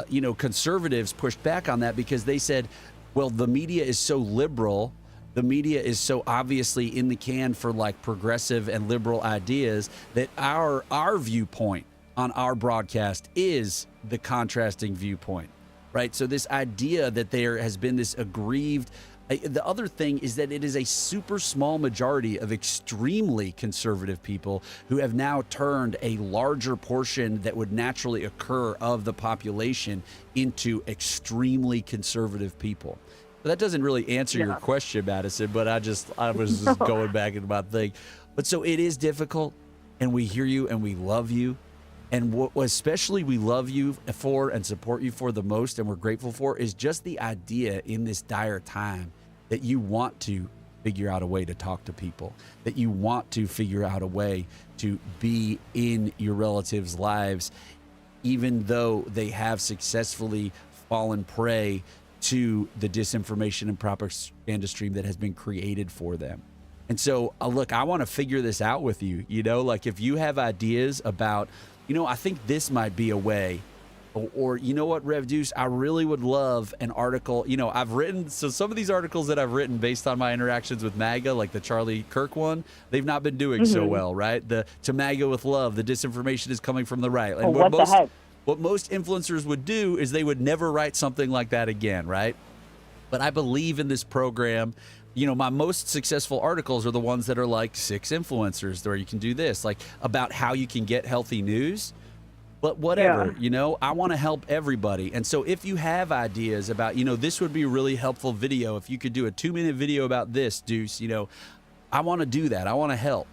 you know, conservatives pushed back on that because they said, well, the media is so liberal, the media is so obviously in the can for like progressive and liberal ideas that our viewpoint on our broadcast is the contrasting viewpoint. Right. So this idea that there has been this aggrieved. The other thing is that it is a super small majority of extremely conservative people who have now turned a larger portion that would naturally occur of the population into extremely conservative people. But that doesn't really answer your question, Madison, but I was just going back into my thing. But so it is difficult, and we hear you and we love you. And what especially we love you for and support you for the most and we're grateful for is just the idea in this dire time that you want to figure out a way to talk to people, that you want to figure out a way to be in your relatives' lives, even though they have successfully fallen prey to the disinformation and propaganda stream that has been created for them. And so, look, I want to figure this out with you, you know, like if you have ideas about, you know, I think this might be a way, or you know what, Rev Deuce, I really would love an article. You know, I've written, so some of these articles that I've written based on my interactions with MAGA, like the Charlie Kirk one, they've not been doing so well, right? The To MAGA with Love, the disinformation is coming from the right. And what the heck? What most influencers would do is they would never write something like that again, right? But I believe in this program. You know, my most successful articles are the ones that are like 6 influencers where you can do this, like about how you can get healthy news. But whatever, you know, I want to help everybody. And so if you have ideas about, you know, this would be a really helpful video. If you could do a 2-minute video about this, Deuce, you know, I want to do that. I want to help.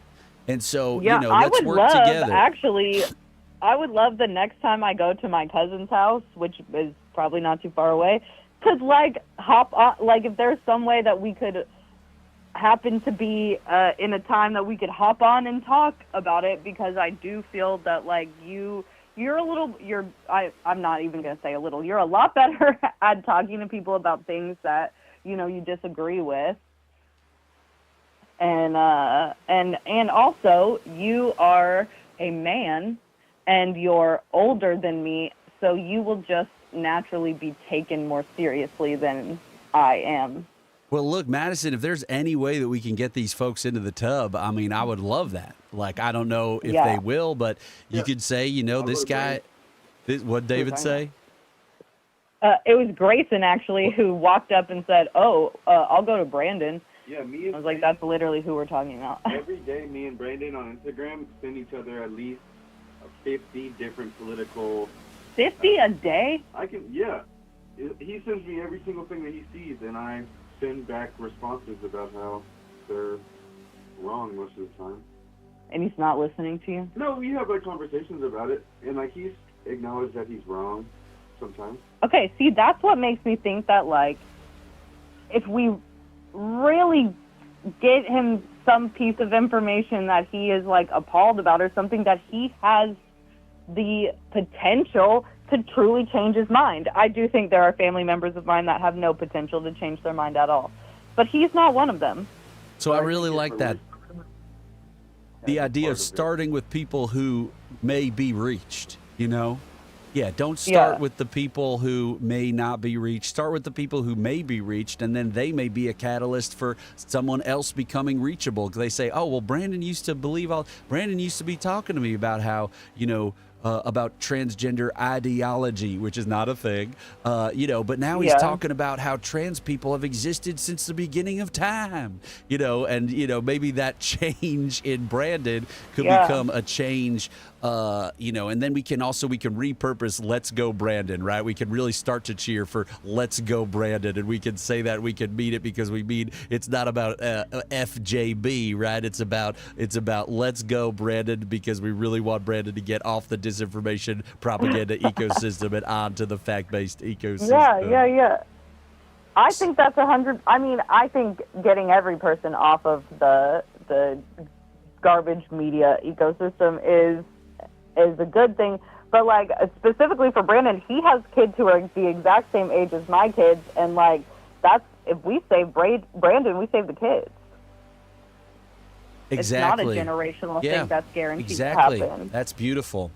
And so, you know, let's work together. Actually, I would love the next time I go to my cousin's house, which is probably not too far away, could like hop on, like if there's some way that we could happen to be in a time that we could hop on and talk about it, because I do feel that like I'm not even going to say a little, you're a lot better at talking to people about things that, you know, you disagree with. And also you are a man and you're older than me, so you will just naturally be taken more seriously than I am. Well, look, Madison, if there's any way that we can get these folks into the tub, I mean, I would love that. Like, I don't know if they will, but you could say, you know, this guy, what'd David say? It was Grayson, actually, who walked up and said, I'll go to Brandon. Yeah, me and I was like, that's literally who we're talking about. Every day, me and Brandon on Instagram send each other at least 50 different political... 50 a day? Yeah. He sends me every single thing that he sees, and I send back responses about how they're wrong most of the time. And he's not listening to you? No, we have like conversations about it, and like he's acknowledged that he's wrong sometimes. Okay, see, that's what makes me think that like if we really get him some piece of information that he is like appalled about or something, that he has the potential to truly change his mind. I do think there are family members of mine that have no potential to change their mind at all, but he's not one of them. So I really like that. The idea of starting with people who may be reached, you know? Yeah, don't start with the people who may not be reached. Start with the people who may be reached, and then they may be a catalyst for someone else becoming reachable. They say, oh, well, Brandon used to be talking to me about how, you know, about transgender ideology, which is not a thing, but now he's Yeah. talking about how trans people have existed since the beginning of time, and maybe that change in Brandon could Yeah. become a change, and then we can repurpose "Let's Go Brandon," right? We can really start to cheer for "Let's Go Brandon," and we can say that we can mean it because we mean it's not about FJB, right? It's about "Let's Go Brandon" because we really want Brandon to get off the disinformation propaganda ecosystem and onto the fact-based ecosystem. Yeah. I think that's 100. I mean, I think getting every person off of the garbage media ecosystem is a good thing. But like specifically for Brandon, he has kids who are the exact same age as my kids, and like if we save Brandon, we save the kids. Exactly. It's not a generational thing that's guaranteed exactly. to happen. That's beautiful.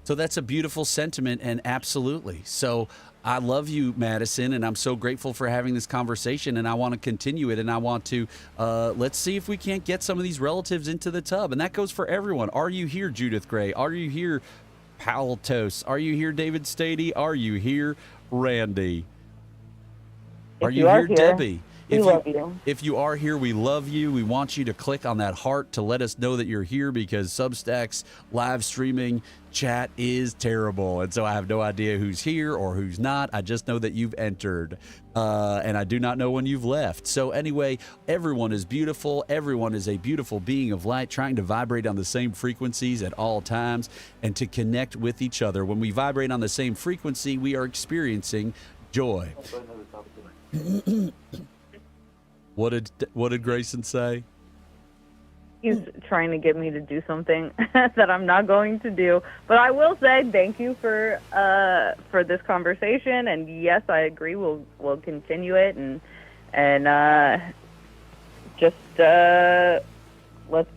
So that's a beautiful sentiment, and absolutely. So I love you, Madison, and I'm so grateful for having this conversation, and I want to continue it, and I want to, let's see if we can't get some of these relatives into the tub, and that goes for everyone. Are you here, Judith Gray? Are you here, Powell Toast? Are you here, David Stady? Are you here, Randy? Are you here, Debbie? We love you. If you are here, we love you. We want you to click on that heart to let us know that you're here because Substack's live streaming chat is terrible. And so I have no idea who's here or who's not. I just know that you've entered. And I do not know when you've left. So anyway, everyone is beautiful. Everyone is a beautiful being of light trying to vibrate on the same frequencies at all times and to connect with each other. When we vibrate on the same frequency, we are experiencing joy. What did Grayson say? He's trying to get me to do something that I'm not going to do. But I will say thank you for this conversation. And yes, I agree. We'll continue it and just let's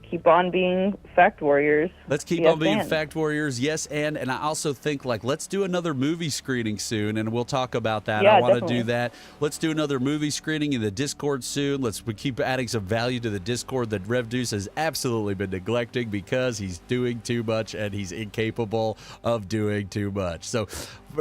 keep on being fact warriors. Let's keep Yes, on being and. fact warriors. Yes, and I also think let's do another movie screening soon, and we'll talk about that. Yeah, I want to definitely. do that. Let's do another movie screening in the Discord soon. We keep adding some value to the Discord that Rev Deuce has absolutely been neglecting because he's doing too much and he's incapable of doing too much. So,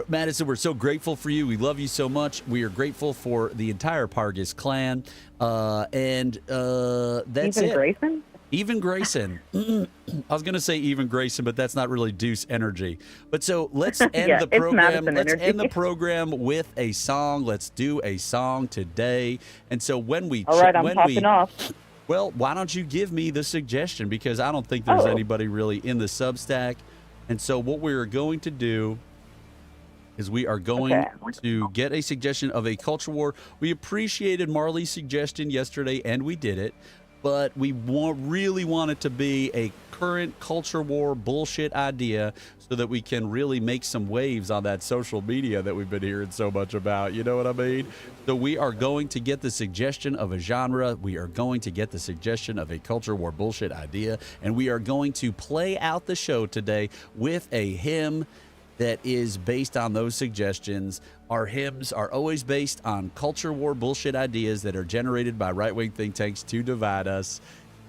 Madison, we're so grateful for you. We love you so much. We are grateful for the entire Pargas clan, and that's Even it. Grayson? Even Grayson. I was going to say even Grayson, but that's not really Deuce energy. But so let's end Yeah, the it's program. Madison Let's energy. end the program with a song. Let's do a song today. And so when we All right, I'm popping off. Well, why don't you give me the suggestion because I don't think there's Oh. anybody really in the Substack. And so what we're going to do is we are going to get a suggestion of a culture war. We appreciated Marley's suggestion yesterday, and we did it. But we really want it to be a current culture war bullshit idea so that we can really make some waves on that social media that we've been hearing so much about. You know what I mean? So we are going to get the suggestion of a genre. We are going to get the suggestion of a culture war bullshit idea. And we are going to play out the show today with a hymn that is based on those suggestions. Our hymns are always based on culture war bullshit ideas that are generated by right-wing think tanks to divide us.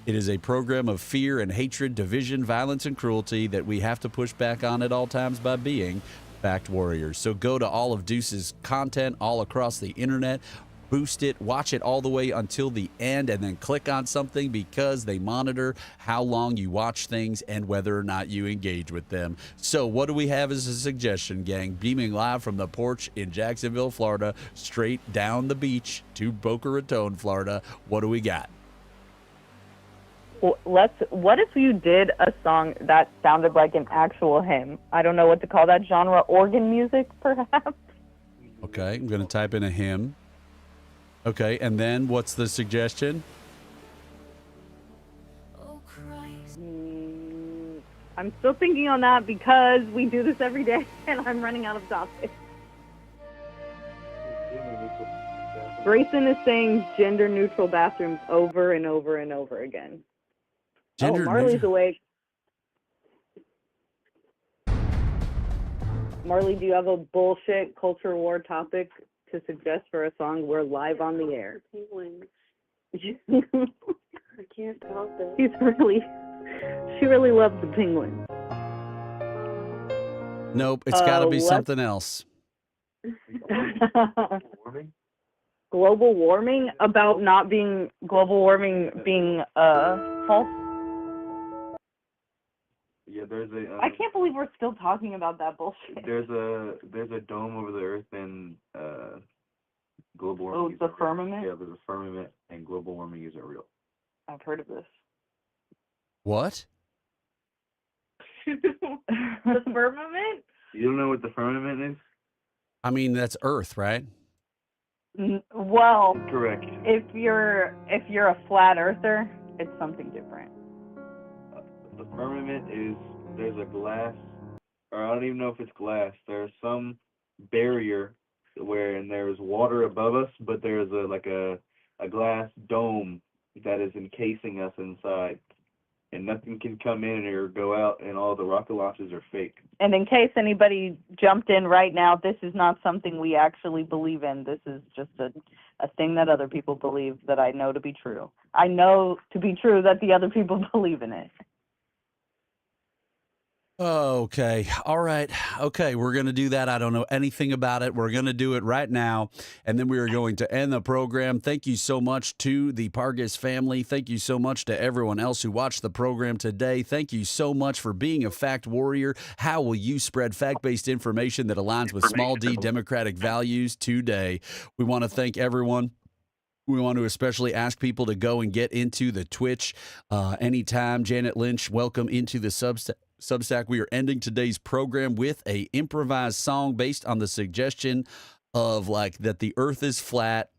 It is a program of fear and hatred, division, violence, and cruelty that we have to push back on at all times by being fact warriors. So go to all of Deuce's content all across the internet, boost it, watch it all the way until the end, and then click on something because they monitor how long you watch things and whether or not you engage with them. So what do we have as a suggestion, gang? Beaming live from the porch in Jacksonville, Florida, straight down the beach to Boca Raton, Florida. What do we got? What if you did a song that sounded like an actual hymn? I don't know what to call that genre. Organ music, perhaps? Okay, I'm going to type in a hymn. Okay, and then what's the suggestion? I'm still thinking on that because we do this every day and I'm running out of topics. Grayson is saying gender-neutral bathrooms over and over and over again. Marley's awake. Marley, do you have a bullshit culture war topic to suggest for a song? We're live on the air. Penguins. I can't help it. She really loves the penguin. Nope, it's got to be let's- something else. Global warming about not being global warming being false. Yeah, there's a. I can't believe we're still talking about that bullshit. There's a dome over the Earth and global warming. Oh, isn't the real. firmament? Yeah, there's a firmament and global warming isn't real. I've heard of this. What? The firmament? You don't know what the firmament is? I mean, that's Earth, right? Well, Correct. if you're a flat earther, it's something different. The firmament is there's a glass, or I don't even know if it's glass. There's some barrier where and there's water above us, but there's a glass dome that is encasing us inside, and nothing can come in or go out, and all the rocket launches are fake. And in case anybody jumped in right now, this is not something we actually believe in. This is just a thing that other people believe that I know to be true. I know to be true that the other people believe in it. Okay. All right. Okay. We're going to do that. I don't know anything about it. We're going to do it right now. And then we are going to end the program. Thank you so much to the Pargas family. Thank you so much to everyone else who watched the program today. Thank you so much for being a fact warrior. How will you spread fact-based information that aligns with small d democratic values today? We want to thank everyone. We want to especially ask people to go and get into the Twitch anytime. Janet Lynch, welcome into the Substack. We are ending today's program with a improvised song based on the suggestion of like that the Earth is flat,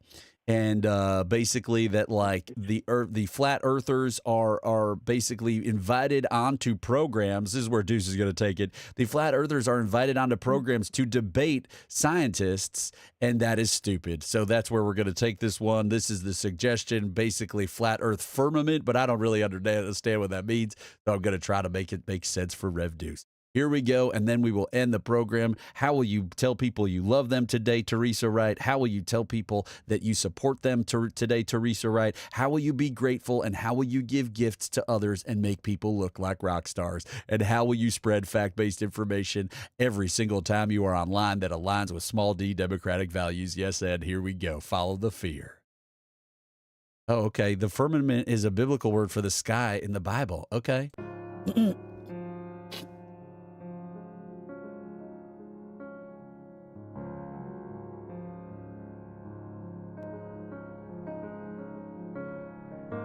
and basically that like the flat earthers are basically invited onto programs. This is where Deuce is going to take it. The flat earthers are invited onto programs to debate scientists, and that is stupid. So that's where we're going to take this one. This is the suggestion, basically flat Earth firmament, but I don't really understand what that means. So I'm going to try to make it make sense for Rev Deuce. Here we go, and then we will end the program. How will you tell people you love them today, Teresa Wright? How will you tell people that you support them today, Teresa Wright? How will you be grateful, and how will you give gifts to others and make people look like rock stars? And how will you spread fact-based information every single time you are online that aligns with small d democratic values? Yes, Ed, here we go. Follow the fear. Oh, okay. The firmament is a biblical word for the sky in the Bible. Okay.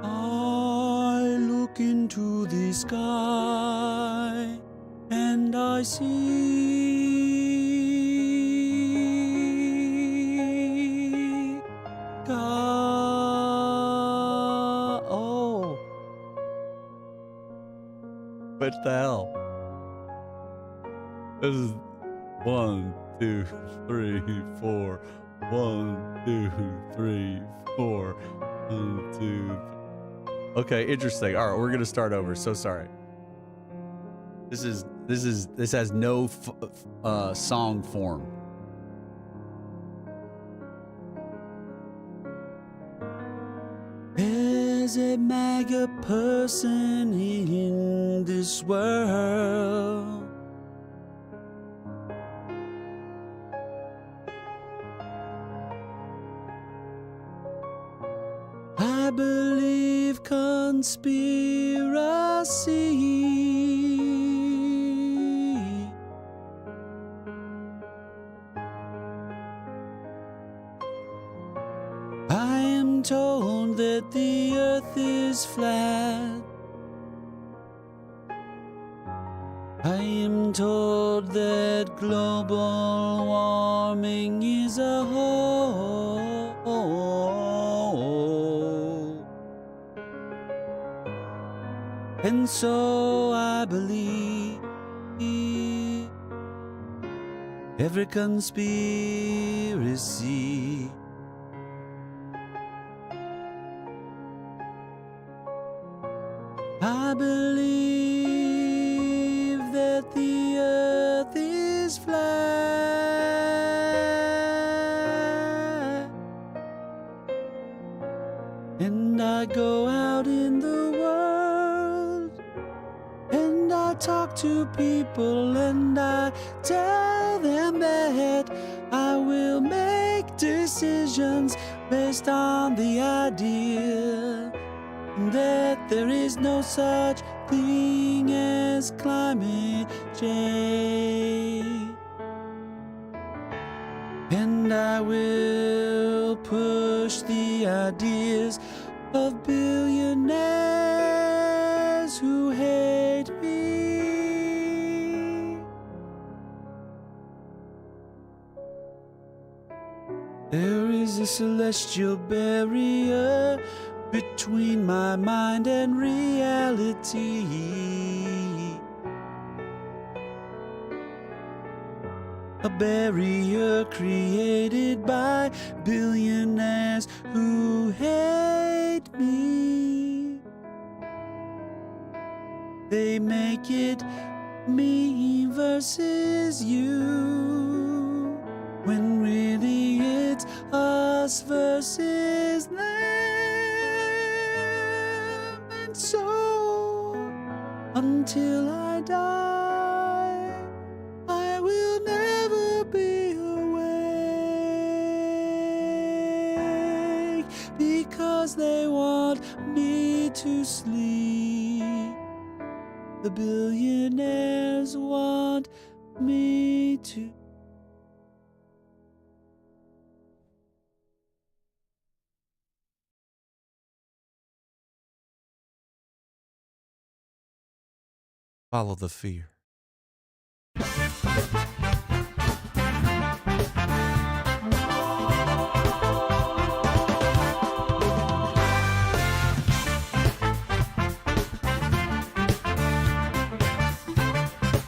I look into the sky and I see God. Oh, what the hell? This is 1, 2, 3, 4. 1, 2, 3, 4. 1, 2. Okay, interesting. All right, we're gonna start over. So sorry. This has no song form. There's a MAGA person in this world. I believe conspiracy. I am told that the earth is flat. I am told that global warming is a hoax. And so I believe every conspiracy. I believe that the earth is flat, and I go out in the world and I talk to people, and I tell them that I will make decisions based on the idea that there is no such thing as climate change. And I will push the ideas of billionaires who hate me. There is a celestial barrier between my mind and reality. A barrier created by billionaires who hate me. They make it me versus you, when really it's us versus them. And so, until I die, I will never be awake, because they want me to sleep. The billionaires want me to. Follow the fear.